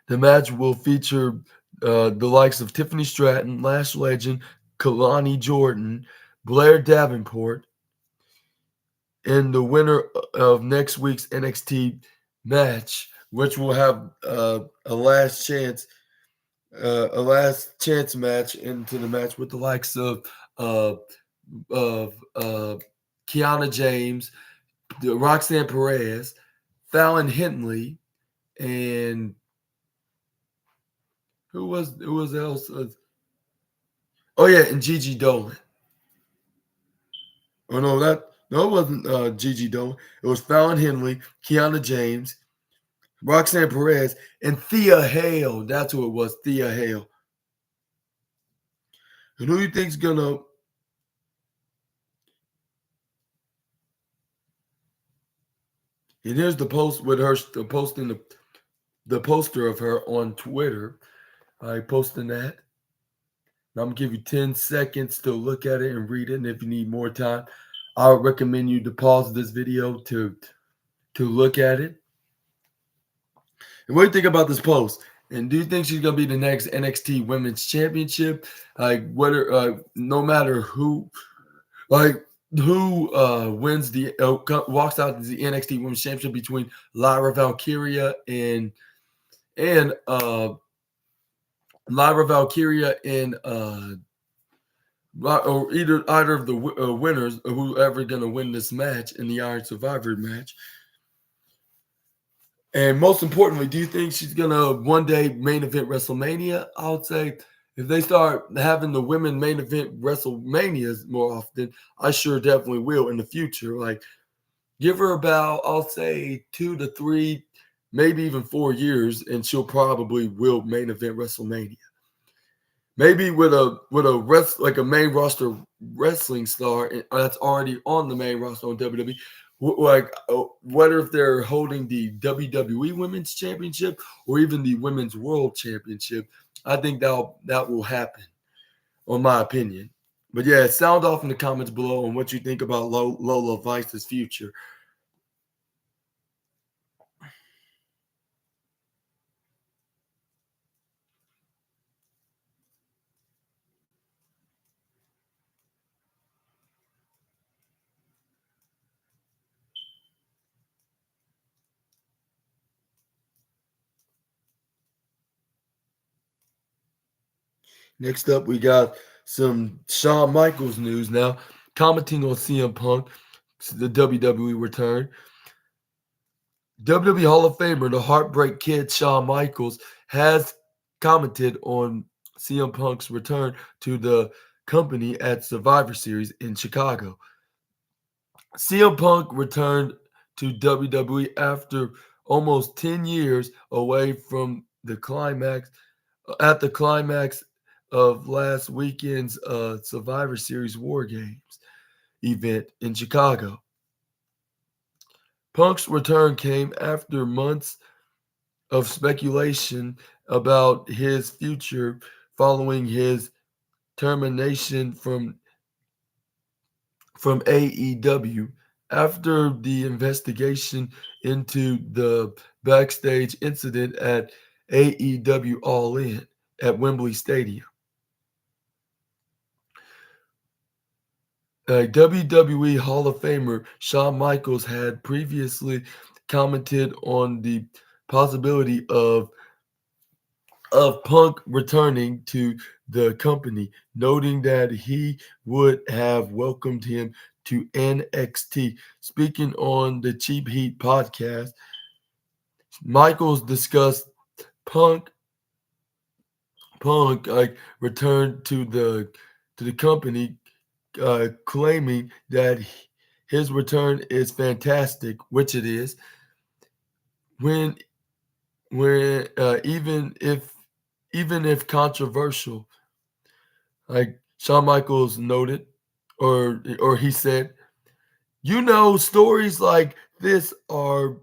The match will feature the likes of Tiffany Stratton, Lash Legend, Kalani Jordan, Blair Davenport, and the winner of next week's NXT match, which will have a last chance match into the match with the likes uh, of Kiana James, Roxanne Perez, Fallon Henley, and who was else? Oh yeah, and Gigi Dolan. Oh no, it wasn't Gigi Dolan. It was Fallon Henley, Kiana James, Roxanne Perez, and Thea Hale. That's who it was, Thea Hale. And who you think's gonna? And here's the post with her posting the poster of her on Twitter. I posting that. I'm gonna give you 10 seconds to look at it and read it. And if you need more time, I would recommend you to pause this video to look at it. And what do you think about this post? And do you think she's gonna be the next NXT Women's Championship? Like whether no matter who wins the walks out the NXT Women's Championship between Lyra Valkyria and Lyra Valkyria and or either of the winners, whoever going to win this match in the Iron Survivor match. And most importantly, do you think she's going to one day main event WrestleMania? I would say if they start having the women main event WrestleManias more often, I sure definitely will in the future. Like, give her about, I'll say 2 to 3, maybe even 4 years, and she'll probably will main event WrestleMania. Maybe with a main roster wrestling star that's already on the main roster on WWE. Whether if they're holding the WWE Women's Championship or even the Women's World Championship, I think that will happen, in my opinion. But yeah, sound off in the comments below on what you think about Lola Vice's future. Next up, we got some Shawn Michaels news now. Commenting on CM Punk, the WWE return. WWE Hall of Famer, the Heartbreak Kid Shawn Michaels, has commented on CM Punk's return to the company at Survivor Series in Chicago. CM Punk returned to WWE after almost 10 years away from the climax of last weekend's Survivor Series War Games event in Chicago. Punk's return came after months of speculation about his future following his termination from AEW after the investigation into the backstage incident at AEW All In at Wembley Stadium. WWE Hall of Famer Shawn Michaels had previously commented on the possibility of Punk returning to the company, noting that he would have welcomed him to NXT. Speaking on the Cheap Heat podcast, Michaels discussed Punk returned to the company, claiming that his return is fantastic, which it is. When even if controversial, like Shawn Michaels noted, or he said, stories like this are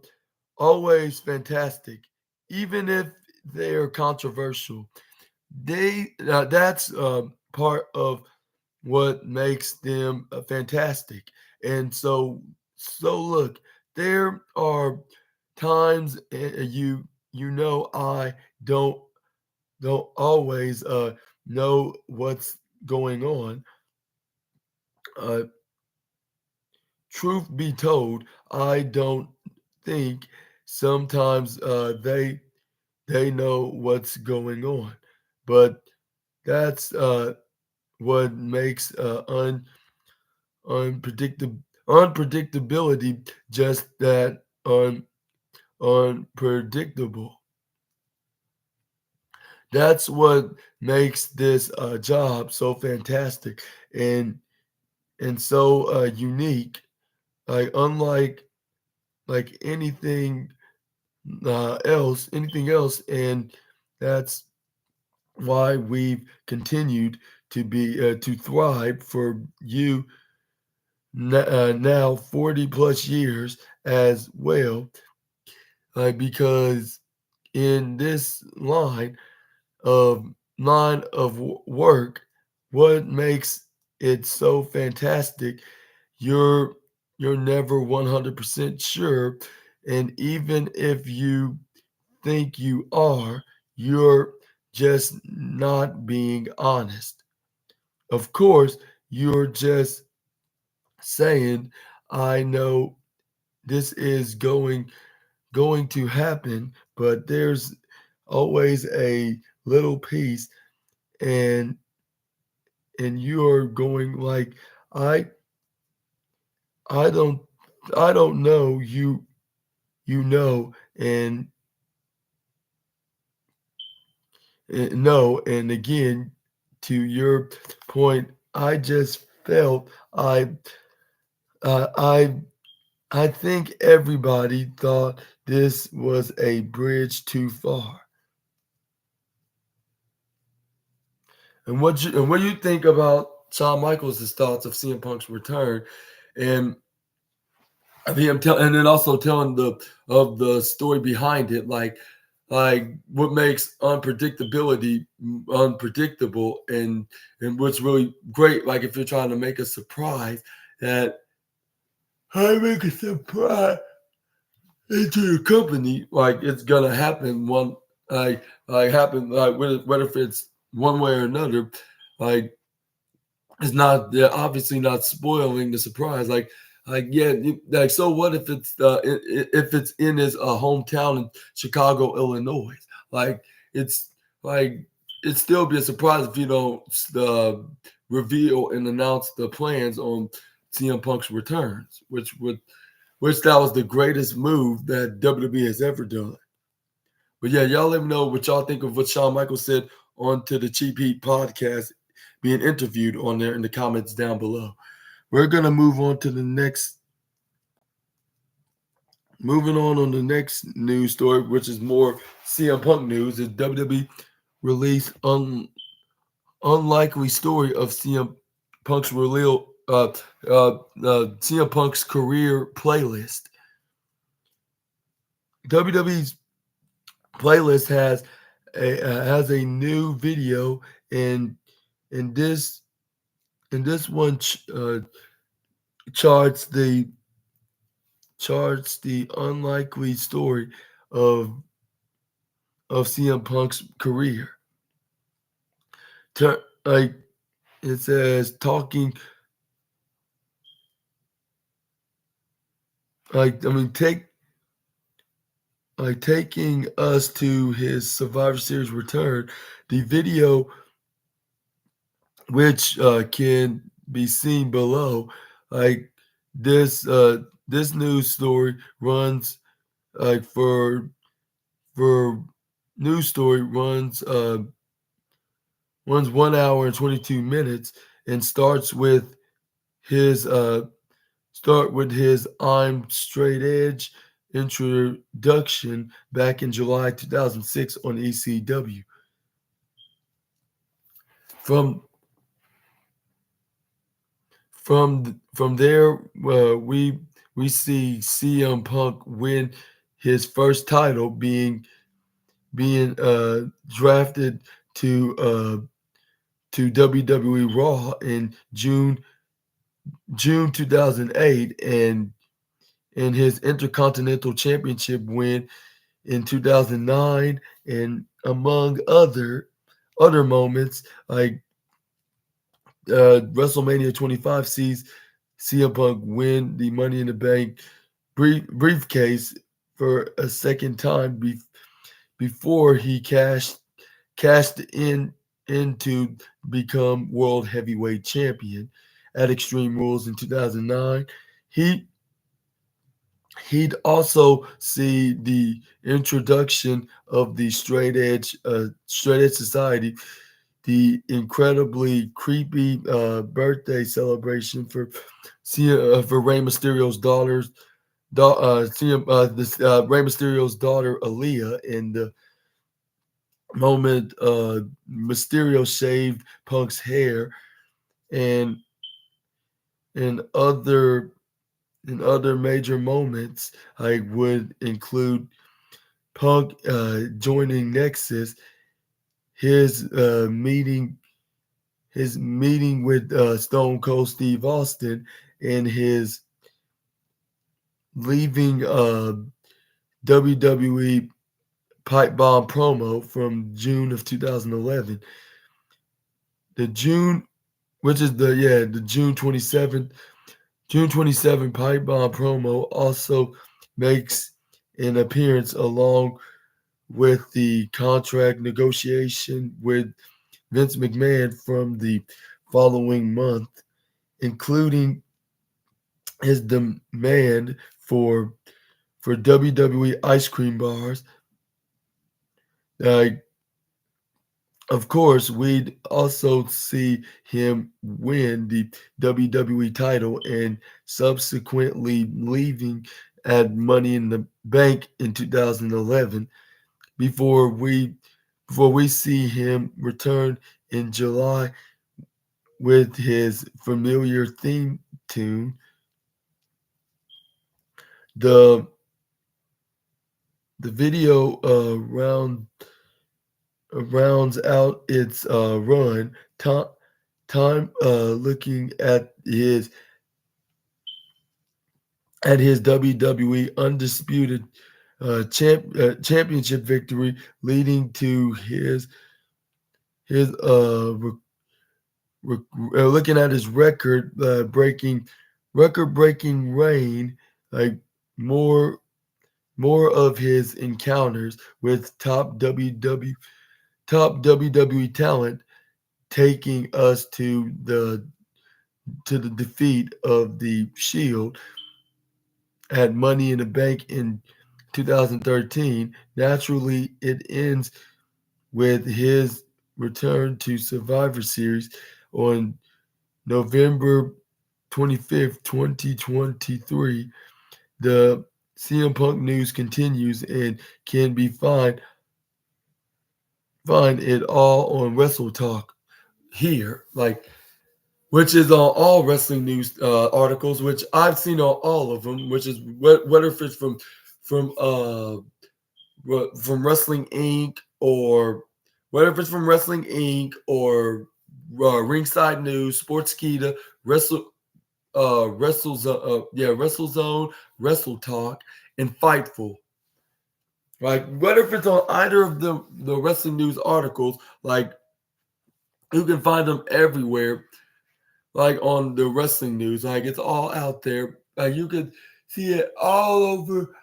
always fantastic, even if they are controversial. That's part of what makes them fantastic. And so look, there are times I don't always know what's going on. Uh, Truth be told, I don't think sometimes they know what's going on, but that's what makes unpredictability just that unpredictable. That's what makes this job so fantastic and so unique. Like unlike anything else, and that's why we've continued to thrive for you now 40 plus years as well, because in this of work, what makes it so fantastic, you're you're never 100% sure, and even if you think you are, you're just not being honest. Of course, you're just saying, I know this is going to happen, but there's always a little piece, and you're going like, I I don't I don't know, you know, and no, and again, to your point, I just felt uh, I I think everybody thought this was a bridge too far. And what do you think about Shawn Michaels' thoughts of CM Punk's return, and and then also telling the story behind it, like what makes unpredictability unpredictable, and what's really great, like if you're trying to make a surprise, that I make a surprise into your company, like it's gonna happen like happen, like whether if it's one way or another, like it's not, they're obviously not spoiling the surprise. Like yeah, like so what if it's if it's in his hometown in Chicago, Illinois? Like it's like it'd still be a surprise if you don't reveal and announce the plans on CM Punk's returns, which that was the greatest move that WWE has ever done. But yeah, y'all let me know what y'all think of what Shawn Michaels said on to the Cheap Heat podcast, being interviewed on there in the comments down below. We're gonna move on to the next, moving on the next news story, which is more CM Punk news. Is WWE released unlikely story of Punk's CM Punk's career playlist. WWE's playlist has a new video, and and this this one charts the unlikely story of CM Punk's career. Like it says, talking like I mean take like taking us to his Survivor Series return. The video, which can be seen below, like this news story runs like for news story runs 1 hour and 22 minutes, and starts with his start with his I'm Straight Edge introduction back in July 2006 on ECW. From from there, we see CM Punk win his first title, being drafted to WWE Raw in June 2008, and his Intercontinental Championship win in 2009, and among other moments like WrestleMania 25 sees CM Punk win the Money in the Bank briefcase for a second time before he cashed in to become World Heavyweight Champion at Extreme Rules in 2009. He He'd also see the introduction of the Straight Edge Society, the incredibly creepy birthday celebration for Rey Mysterio's Rey Mysterio's daughter Aaliyah, in the moment Mysterio shaved Punk's hair, and and other other major moments I would include Punk joining Nexus, his meeting with Stone Cold Steve Austin, and his leaving WWE Pipe Bomb promo from June of 2011. The June, which is the June 27 Pipe Bomb promo also makes an appearance along with the contract negotiation with Vince McMahon from the following month, including his demand for WWE ice cream bars. Uh, of course, we'd also see him win the WWE title and subsequently leaving at Money in the Bank in 2011 before we see him return in July with his familiar theme tune. The the video rounds out its run time looking at his WWE undisputed championship victory, leading to his looking at his record breaking reign, like more of his encounters with top WWE talent, taking us to the defeat of the Shield at Money in the Bank in 2013. Naturally, it ends with his return to Survivor Series on November 25th, 2023. The CM Punk news continues and can be find it all on Wrestle Talk here, which is on all wrestling news articles, which I've seen on all of them, which is whether if it's from uh from Wrestling Inc. or whether if it's from Wrestling Inc. or Ringside News, Sportskeeda, Wrestle Zone, Wrestle Talk, and Fightful. Like whether if it's on either of the wrestling news articles, like you can find them everywhere, like on the wrestling news, like it's all out there. Like you could see it all over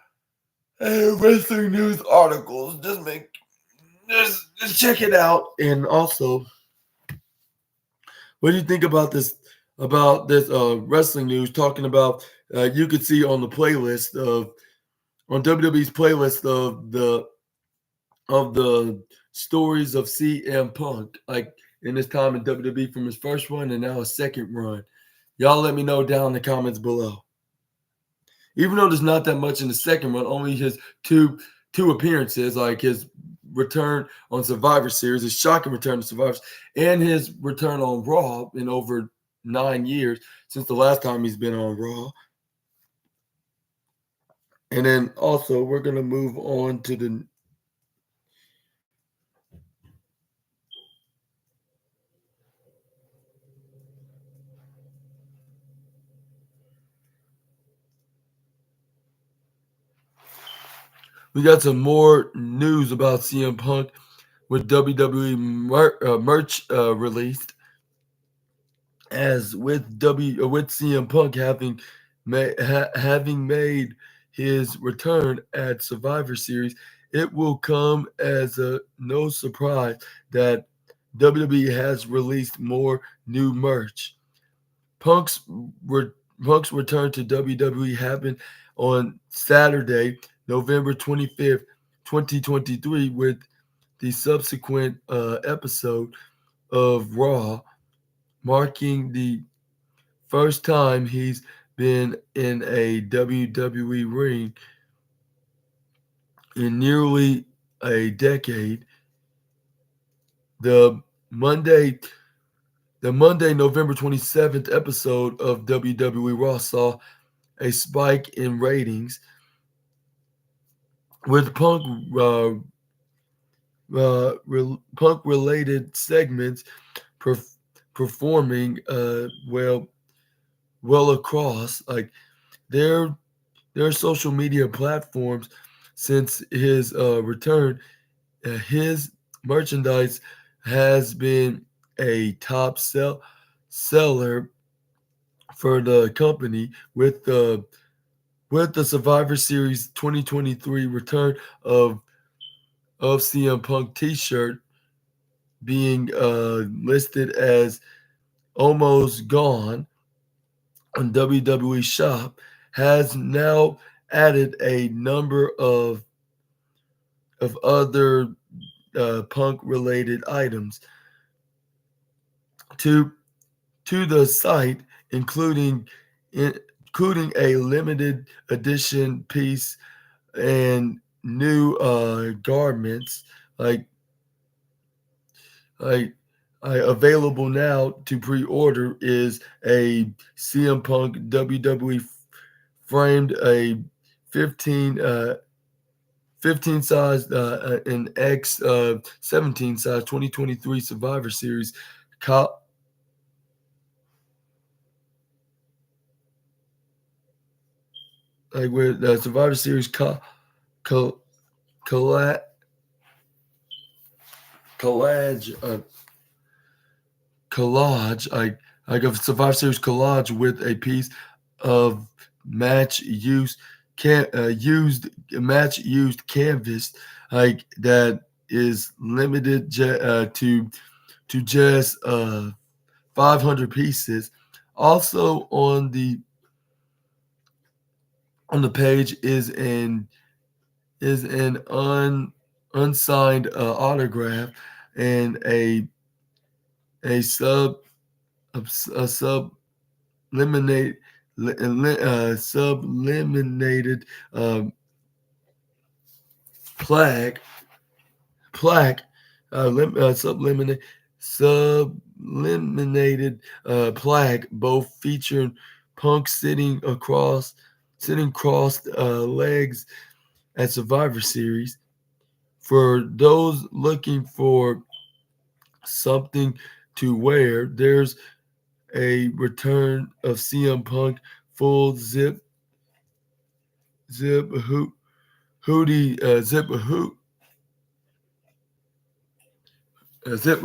wrestling news articles. Just check it out. And also, what do you think about this? Wrestling news talking about you could see on the playlist of on WWE's playlist of the stories of CM Punk, like in his time in WWE from his first run and now his second run. Y'all let me know down in the comments below. even though there's not that much in the second run, only his two appearances, like his return on Survivor Series, his shocking return to Survivor, and his return on Raw in over 9 years since the last time he's been on Raw. And then also we're gonna move on to the we got some more news about CM Punk with WWE merch released, as with with CM Punk having made his return at Survivor Series. It will come as a no surprise that WWE has released more new merch. Punk's Punk's return to WWE happened on Saturday, November 25th, 2023, with the subsequent episode of Raw, marking the first time he's been in a WWE ring in nearly a decade. The Monday, November 27th episode of WWE Raw saw a spike in ratings, with Punk related segments performing well across like their social media platforms since his return. His merchandise has been a top seller for the company, with the Survivor Series 2023 return of CM Punk T-shirt being listed as almost gone on WWE Shop, has now added a number of other Punk related items to the site, including a limited edition piece and new garments like available now to pre-order is a CM Punk WWE framed a 15 size an X 17 size 2023 Survivor Series like with the Survivor Series collage like a Survivor Series collage with a piece of used canvas that is limited to just 500 pieces. Also on the page is an unsigned autograph and a subliminated um, plaque subliminated plaque, both featuring Punk sitting crossed legs at Survivor Series. For those looking for something to wear, there's a return of CM Punk full zip hoodie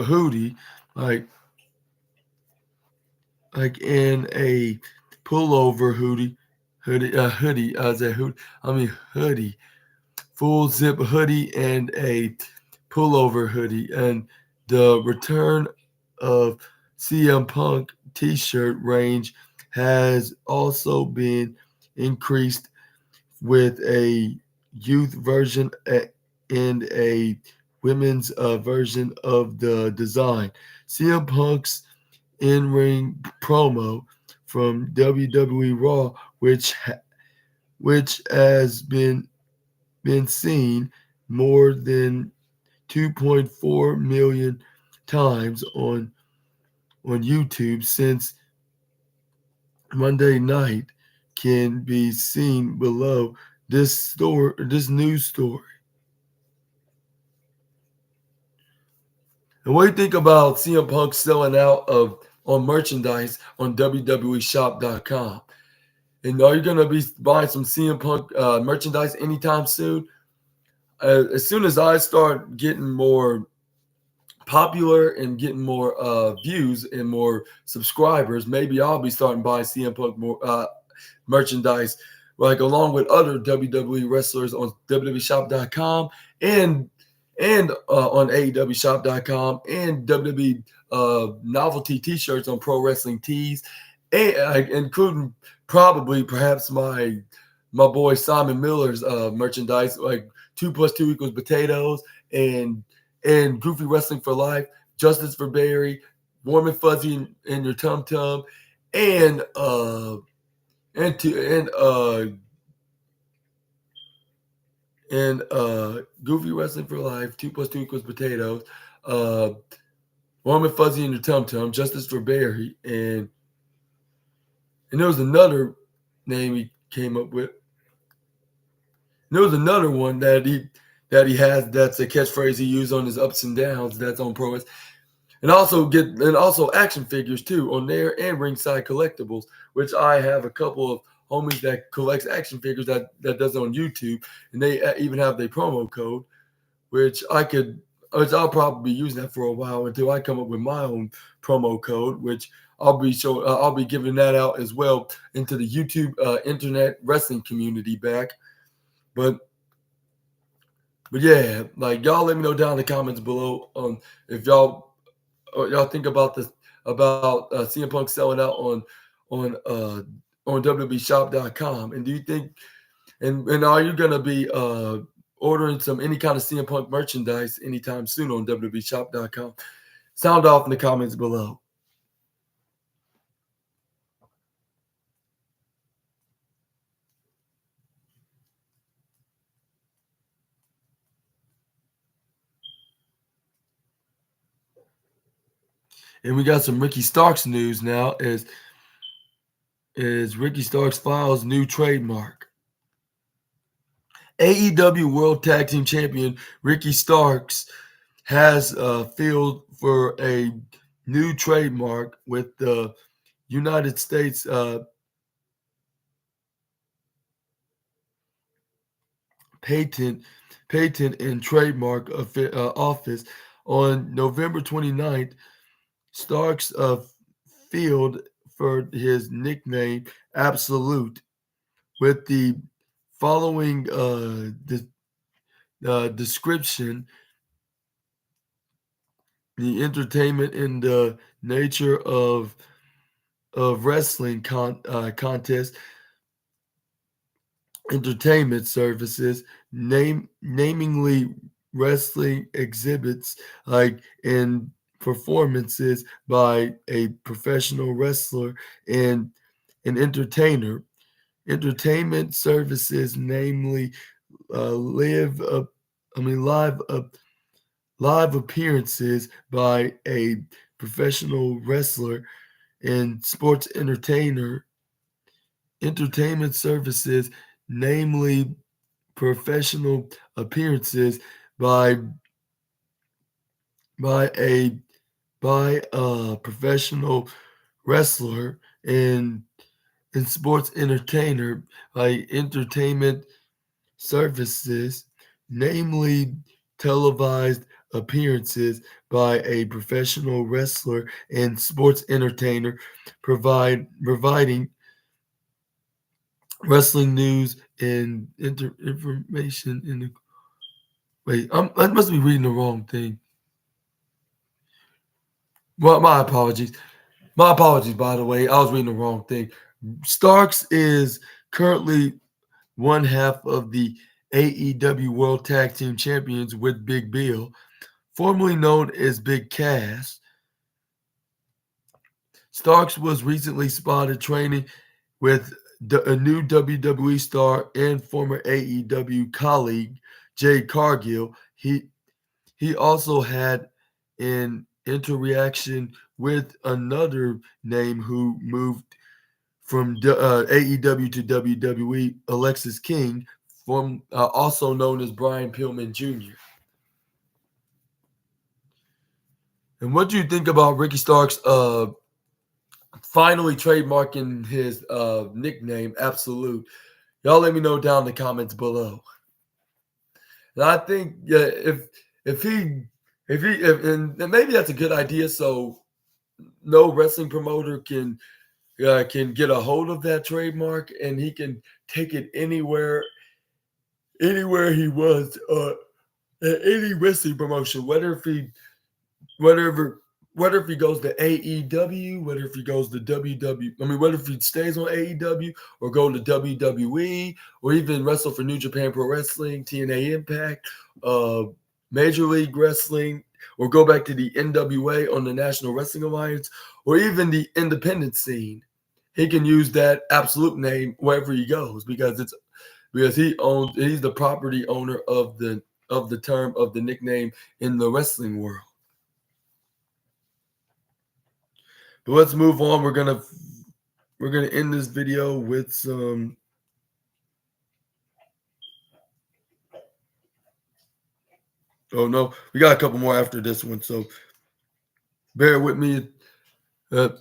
hoodie, like in a pullover hoodie, full zip hoodie and a pullover hoodie. And the return of CM Punk t-shirt range has also been increased, with a youth version and a women's version of the design. CM Punk's in-ring promo from WWE Raw, which which has been seen more than 2.4 million times on YouTube since Monday night, can be seen below this news story. And what do you think about CM Punk selling out of on merchandise on WWEshop.com? And are you going to be buying some CM Punk merchandise anytime soon? As soon as I start getting more popular and getting more views and more subscribers, maybe I'll be starting buying CM Punk more merchandise, like along with other WWE wrestlers on WWEshop.com and on AEWshop.com and WWE novelty T-shirts on Pro Wrestling Tees, and including probably perhaps my boy Simon Miller's merchandise, like 2+2 = potatoes, and Goofy Wrestling for Life, Justice for Barry, Warm and Fuzzy in Your Tum Tum, and Goofy Wrestling for Life, 2+2 = potatoes, Warm and Fuzzy in Your Tum Tum, Justice for Barry, and there was another name he came up with. And there was another one that he has, that's a catchphrase he used on his ups and downs, that's on Pro Wrestling. And also action figures too on there, and Ringside Collectibles, which I have a couple of homies that collects action figures that does it on YouTube, and they even have their promo code, which I'll probably be using that for a while until I come up with my own promo code, which I'll be giving that out as well into the YouTube internet wrestling community back. But yeah, like, y'all let me know down in the comments below if y'all think about this, about CM Punk selling out on WWEshop.com, and do you think and are you gonna be ordering any kind of CM Punk merchandise anytime soon on WWEshop.com? Sound off in the comments below. And we got some Ricky Starks news now. Is Ricky Starks files new trademark. AEW World Tag Team Champion Ricky Starks has filed for a new trademark with the United States Patent and Trademark Office on November 29th. Starks filed for his nickname Absolute with the following description: the entertainment in the nature of wrestling contest entertainment services, namingly wrestling exhibits like and performances by a professional wrestler and an entertainer. Entertainment services, namely live appearances by a professional wrestler and sports entertainer. Entertainment services, namely professional appearances by a professional wrestler and sports entertainer, by entertainment services, namely televised appearances by a professional wrestler and sports entertainer, providing wrestling news and information in the. Wait, I must be reading the wrong thing. Well, my apologies. My apologies, by the way. I was reading the wrong thing. Starks is currently one half of the AEW World Tag Team Champions with Big Bill, formerly known as Big Cass. Starks was recently spotted training with a new WWE star and former AEW colleague Jade Cargill. He also had an interaction with another name who moved from AEW to WWE, Alexis King, from also known as Brian Pillman Jr. And what do you think about Ricky Starks finally trademarking his nickname, Absolute? Y'all let me know down in the comments below. And I think if he and maybe that's a good idea, so no wrestling promoter can get a hold of that trademark and he can take it anywhere he wants at any wrestling promotion, whatever whether if he goes to AEW, whether if he goes to WW, I mean, whether if he stays on AEW or go to WWE or even wrestle for New Japan Pro Wrestling, TNA Impact, Major League Wrestling, or go back to the NWA on the National Wrestling Alliance, or even the independent scene. He can use that Absolute name wherever he goes because he's the property owner of the term of the nickname in the wrestling world. But let's move on. We're gonna end this video with some. Oh no, we got a couple more after this one, so bear with me.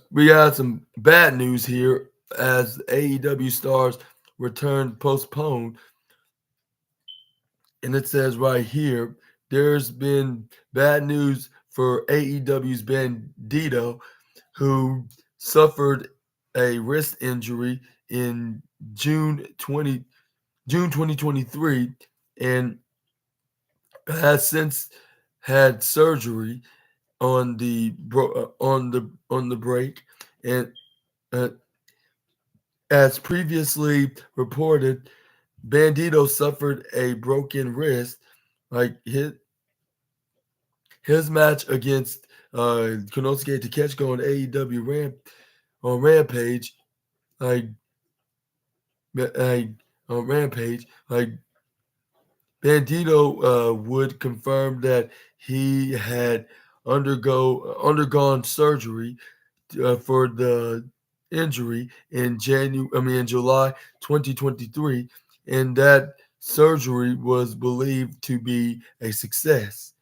We had some bad news here as AEW stars return postponed, and it says right here there's been bad news for AEW's Bandito, who suffered a wrist injury in June 2023 and has since had surgery on the break, and as previously reported, Bandito suffered a broken wrist. Like his match against Konosuke Takeshita on AEW Rampage, on Rampage, Bandito would confirm that he had undergone surgery for the injury in July 2023, and that surgery was believed to be a success.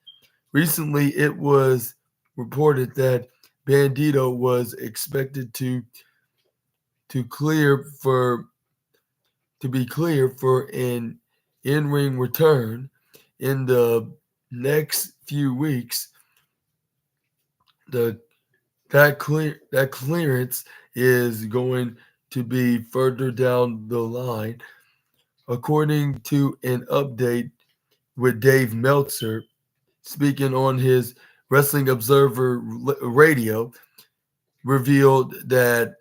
Recently, it was reported that Bandito was expected to be clear for an in-ring return in the next few weeks. That clearance is going to be further down the line, according to an update with Dave Meltzer speaking on his Wrestling Observer Radio, revealed that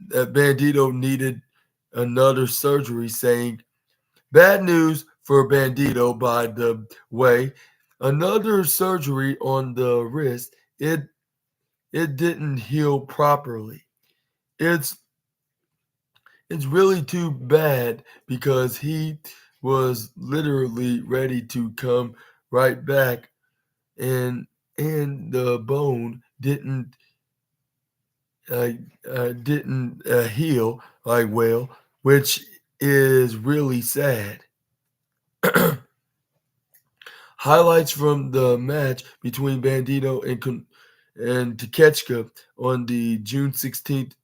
Bandito needed another surgery, saying, "Bad news for Bandito, by the way. Another surgery on the wrist. It didn't heal properly. It's really too bad because he was literally ready to come right back, and the bone didn't heal well, which is really sad." Highlights from the match between Bandito and Takeshita on the June 16th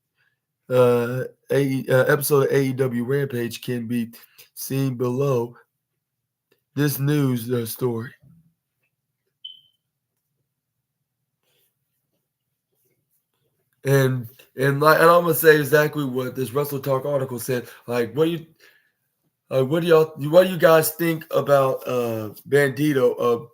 episode of AEW Rampage can be seen below this news story. And I'm gonna say exactly what this Wrestle Talk article said. Like, what do you guys think about Bandito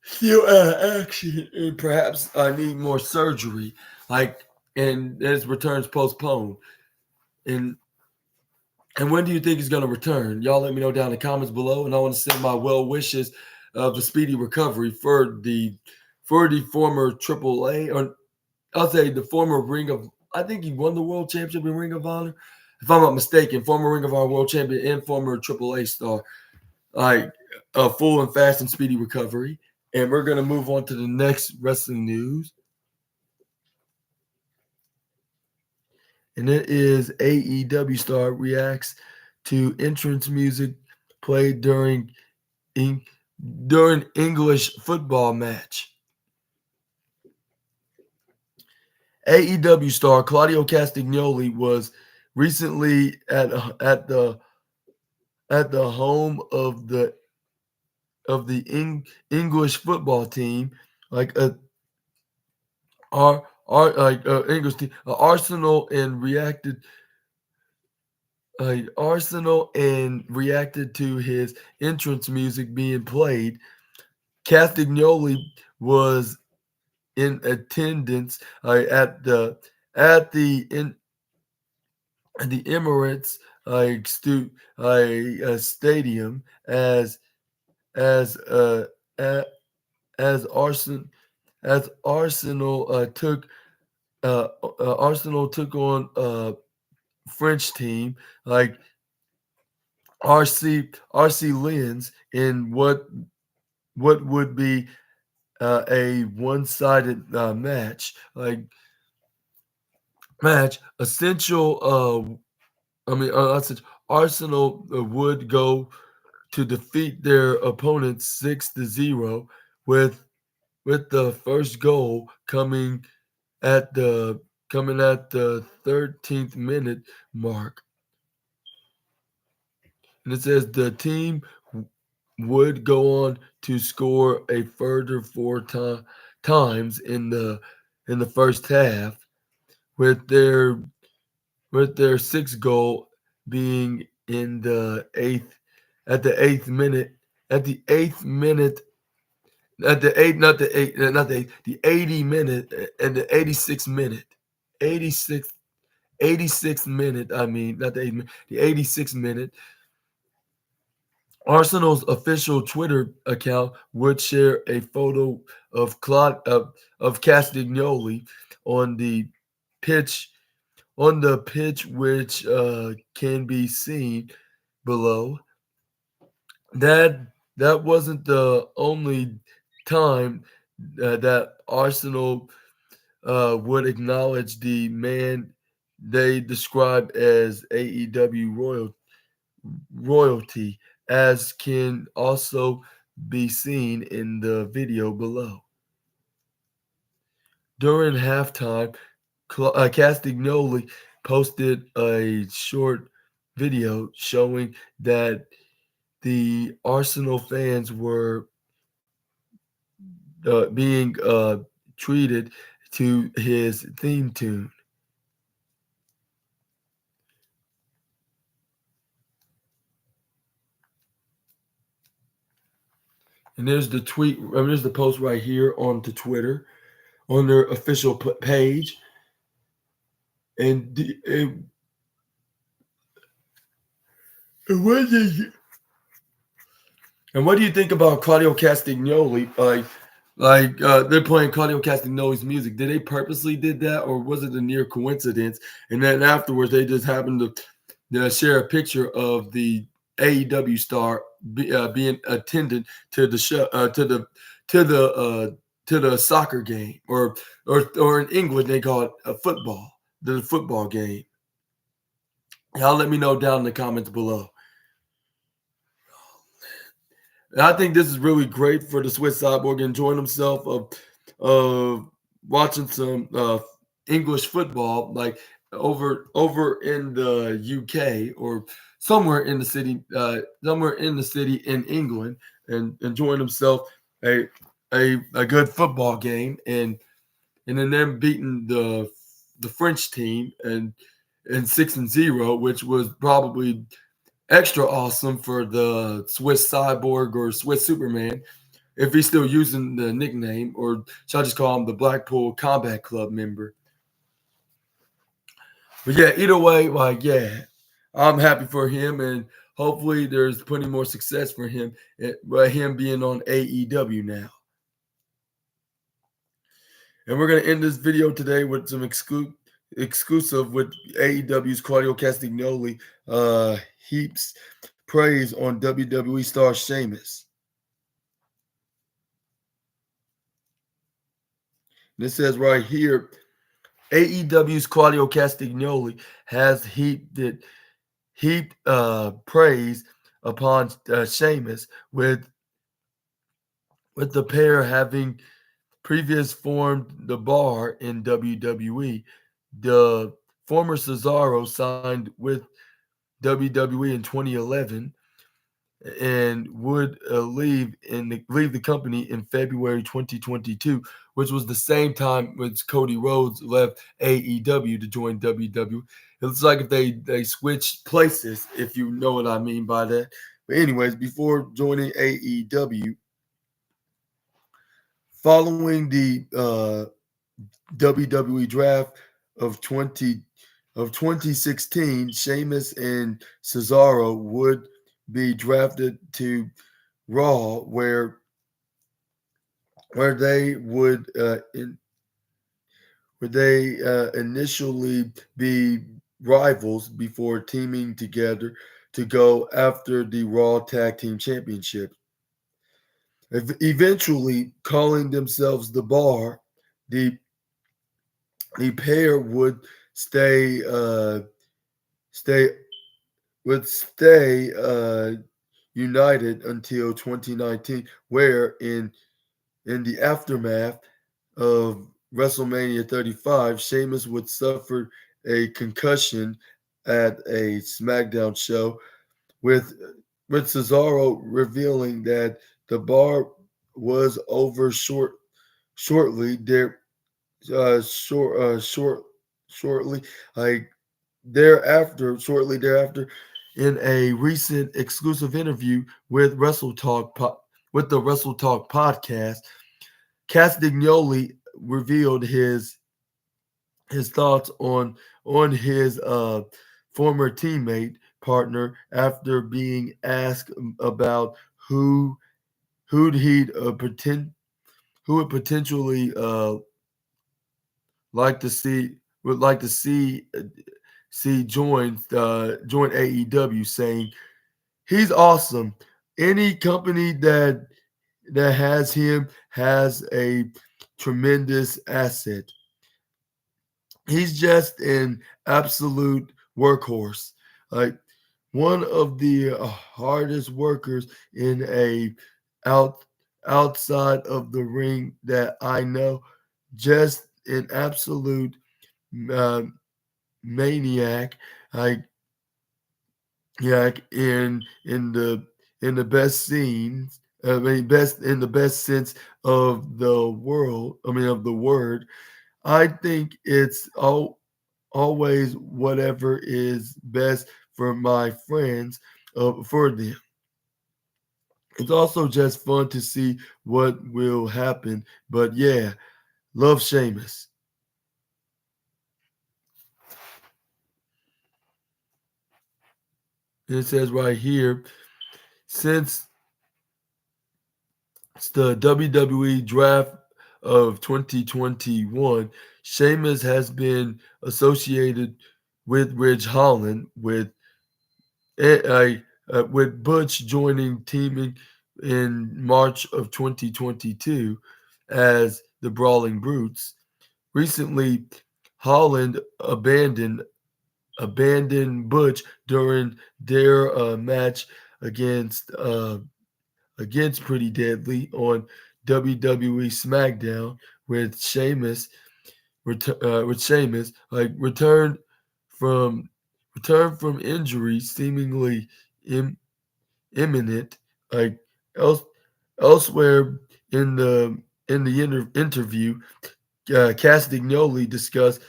still action and perhaps I need more surgery, and his return's postponed, and when do you think he's gonna return? Y'all let me know down in the comments below, and I want to send my well wishes of a speedy recovery for the former AAA, or I'll say the former Ring of I think he won the world championship in Ring of Honor, if I'm not mistaken. Former Ring of Honor world champion and former AAA star, like a full and fast and speedy recovery. And we're gonna move on to the next wrestling news, and it is AEW star reacts to entrance music played during English football match. AEW star Claudio Castagnoli was recently at the home of the English football team, like a English team, Arsenal, and reacted to his entrance music being played. Castagnoli was in attendance at the in the Emirates stadium as uh a- as Arsenal took on French team like RC Lens in what would be a one-sided match. I said Arsenal would go to defeat their opponents 6-0 with the first goal at the coming at the 13th minute mark. And it says the team would go on to score a further times in the first half, with their sixth goal being in the eighth minute at the eighth minute at the eighth not the eight not the 80 minute and the 86th minute 86th 86th minute. I mean, not the 8th minute, the 86th minute. Arsenal's official Twitter account would share a photo of Castagnoli on the pitch which can be seen below. That wasn't the only time that Arsenal would acknowledge the man they describe as AEW royalty, as can also be seen in the video below. During halftime, Castagnoli posted a short video showing that the Arsenal fans were being treated to his theme tune. And there's the tweet. There's the post right here on the Twitter, on their official page. And what do you think about Claudio Castagnoli? They're playing Claudio Castagnoli's music. Did they purposely did that, or was it a near coincidence? And then afterwards, they just happened to share a picture of the AEW star being attendant to the show, to the soccer game, or in English they call it a football, the football game. Y'all let me know down in the comments below. And I think this is really great for the Swiss Cyborg, enjoying himself of watching some English football, like over in the UK or somewhere in the city in England, and enjoying himself a good football game, and then them beating the French team and 6-0, which was probably extra awesome for the Swiss Cyborg or Swiss Superman, if he's still using the nickname, or should I just call him the Blackpool Combat Club member? But yeah, either way, I'm happy for him, and hopefully there's plenty more success for him, him being on AEW now. And we're going to end this video today with some exclusive with AEW's Claudio Castagnoli heaps praise on WWE star Sheamus. And it says right here, AEW's Claudio Castagnoli has heaped praise upon Sheamus with the pair having previous formed the Bar in WWE. The former Cesaro signed with WWE in 2011 and would leave the company in February 2022, which was the same time which Cody Rhodes left AEW to join WWE. It looks like if they switched places, if you know what I mean by that. But anyways, before joining AEW, following the WWE draft of 2016, Sheamus and Cesaro would be drafted to Raw, where they initially be rivals before teaming together to go after the Raw Tag Team Championship. Eventually, calling themselves the Bar, the the pair stay uh, stay stay united until 2019, where in the aftermath of WrestleMania 35, Sheamus would suffer a concussion at a SmackDown show, with Cesaro revealing that the Bar was over shortly there short short shortly like shortly thereafter, in a recent exclusive interview with with the Wrestle Talk podcast. Castagnoli revealed his thoughts on his former teammate partner after being asked about who he'd who would potentially like to see would like to see join AEW, saying he's awesome. Any company that has him has a tremendous asset. He's just an absolute workhorse. Like one of the hardest workers in a out outside of the ring that I know. Just an absolute uh, maniac. Like yeah, in the best scenes. I mean, best in the best sense of the world. I mean, of the word. I think it's always whatever is best for my friends, for them. It's also just fun to see what will happen. But yeah, love Sheamus. And it says right here, since the WWE draft of 2021, Sheamus has been associated with Ridge Holland, with Butch joining teaming in March of 2022 as the Brawling Brutes. Recently, Holland abandoned Butch during their match against Pretty Deadly on WWE SmackDown, with Sheamus like from returned from injury seemingly Im- imminent. Like else, elsewhere in the interview, Castagnoli discussed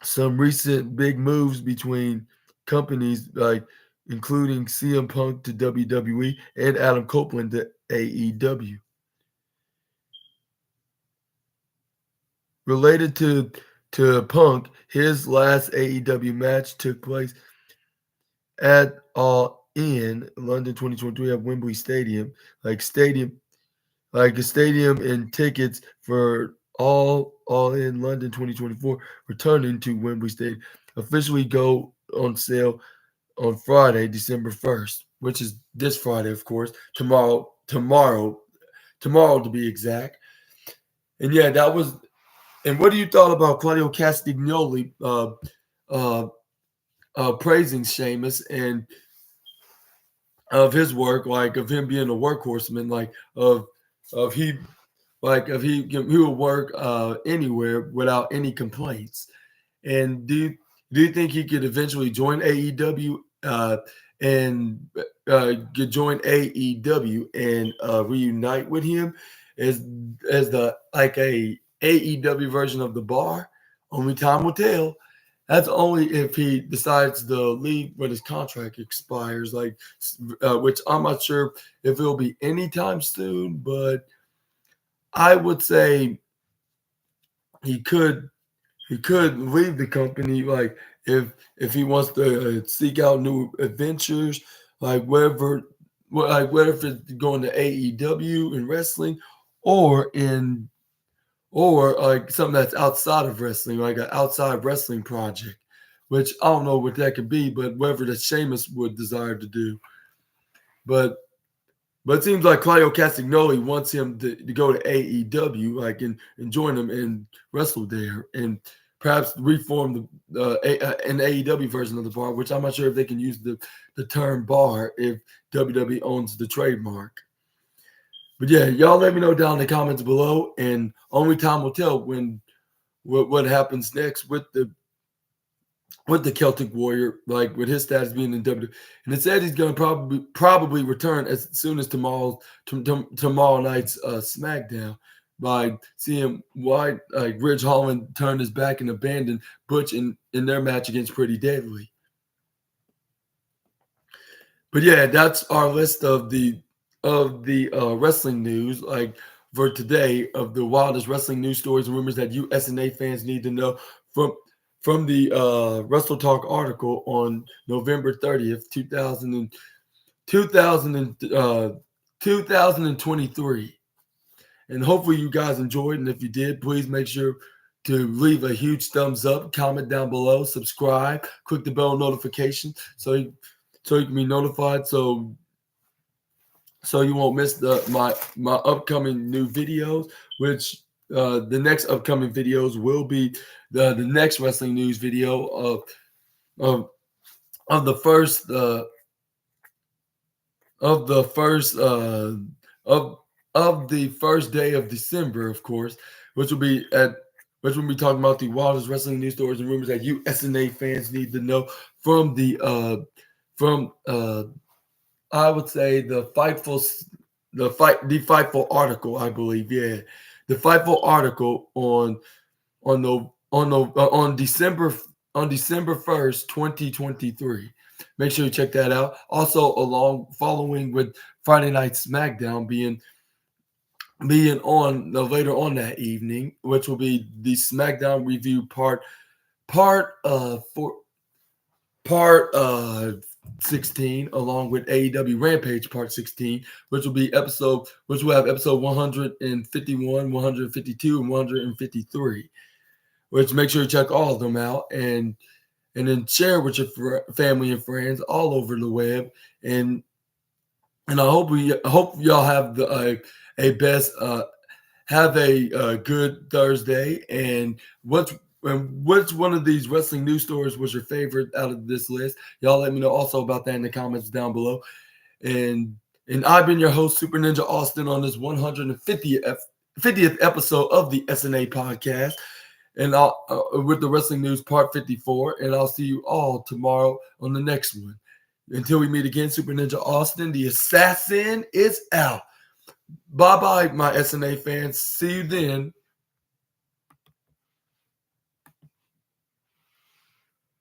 some recent big moves between companies, like including CM Punk to WWE and Adam Copeland to AEW. Related to Punk, his last AEW match took place at All In London 2023 at Wembley Stadium. Like a stadium and tickets for All In London 2024, returning to Wembley Stadium, officially go on sale on Friday, December 1st, which is this Friday, of course. Tomorrow to be exact. And yeah, that was. And what do you thought about Claudio Castagnoli uh, praising Sheamus and of his work, like of him being a workhorseman, like of he if he will work anywhere without any complaints. And do you think he could eventually join AEW and could join AEW and reunite with him as the like a AEW version of the Bar? Only time will tell. That's only if he decides to leave when his contract expires, which I'm not sure if it'll be anytime soon, but I would say he could leave the company if he wants to seek out new adventures, whether if it's going to AEW in wrestling or in or like something that's outside of wrestling, like an outside wrestling project, which I don't know what that could be, but whatever that Sheamus would desire to do. But But it seems like Claudio Castagnoli wants him to go to AEW, and join him and wrestle there, and perhaps reform an AEW version of the Bar, which I'm not sure if they can use the term Bar if WWE owns the trademark. But yeah, y'all let me know down in the comments below, and only time will tell what happens next with the Celtic Warrior, like with his status being in WWE. And it said he's going to probably return as soon as tomorrow night's SmackDown, by seeing why Ridge Holland turned his back and abandoned Butch in their match against Pretty Deadly. But yeah, that's our list of the wrestling news for today, of the wildest wrestling news stories and rumors that you SNA fans need to know from the Wrestle Talk article on November 30th, 2023. And hopefully you guys enjoyed. And if you did, please make sure to leave a huge thumbs up, comment down below, subscribe, click the bell notification so you can be notified so you won't miss my upcoming new videos, which the next upcoming videos will be the next wrestling news video of the first day of December, of course, which will be talking about the wildest wrestling news stories and rumors that you SNA fans need to know from I would say the Fightful article, I believe. Yeah, the Fightful article on December 1st, 2023. Make sure you check that out. Also, following with Friday Night SmackDown being on later on that evening, which will be the SmackDown review part 16, along with AEW Rampage Part 16, which will have episode 151, 152, and 153. Which make sure you check all of them out and then share with your family and friends all over the web. And I hope y'all have have a good Thursday. And which one of these wrestling news stories was your favorite out of this list? Y'all let me know also about that in the comments down below. And I've been your host, Super Ninja Austin, on this 150th episode of the SNA podcast, and with the wrestling news part 54. And I'll see you all tomorrow on the next one. Until we meet again, Super Ninja Austin, the assassin, is out. Bye-bye, my SNA fans. See you then.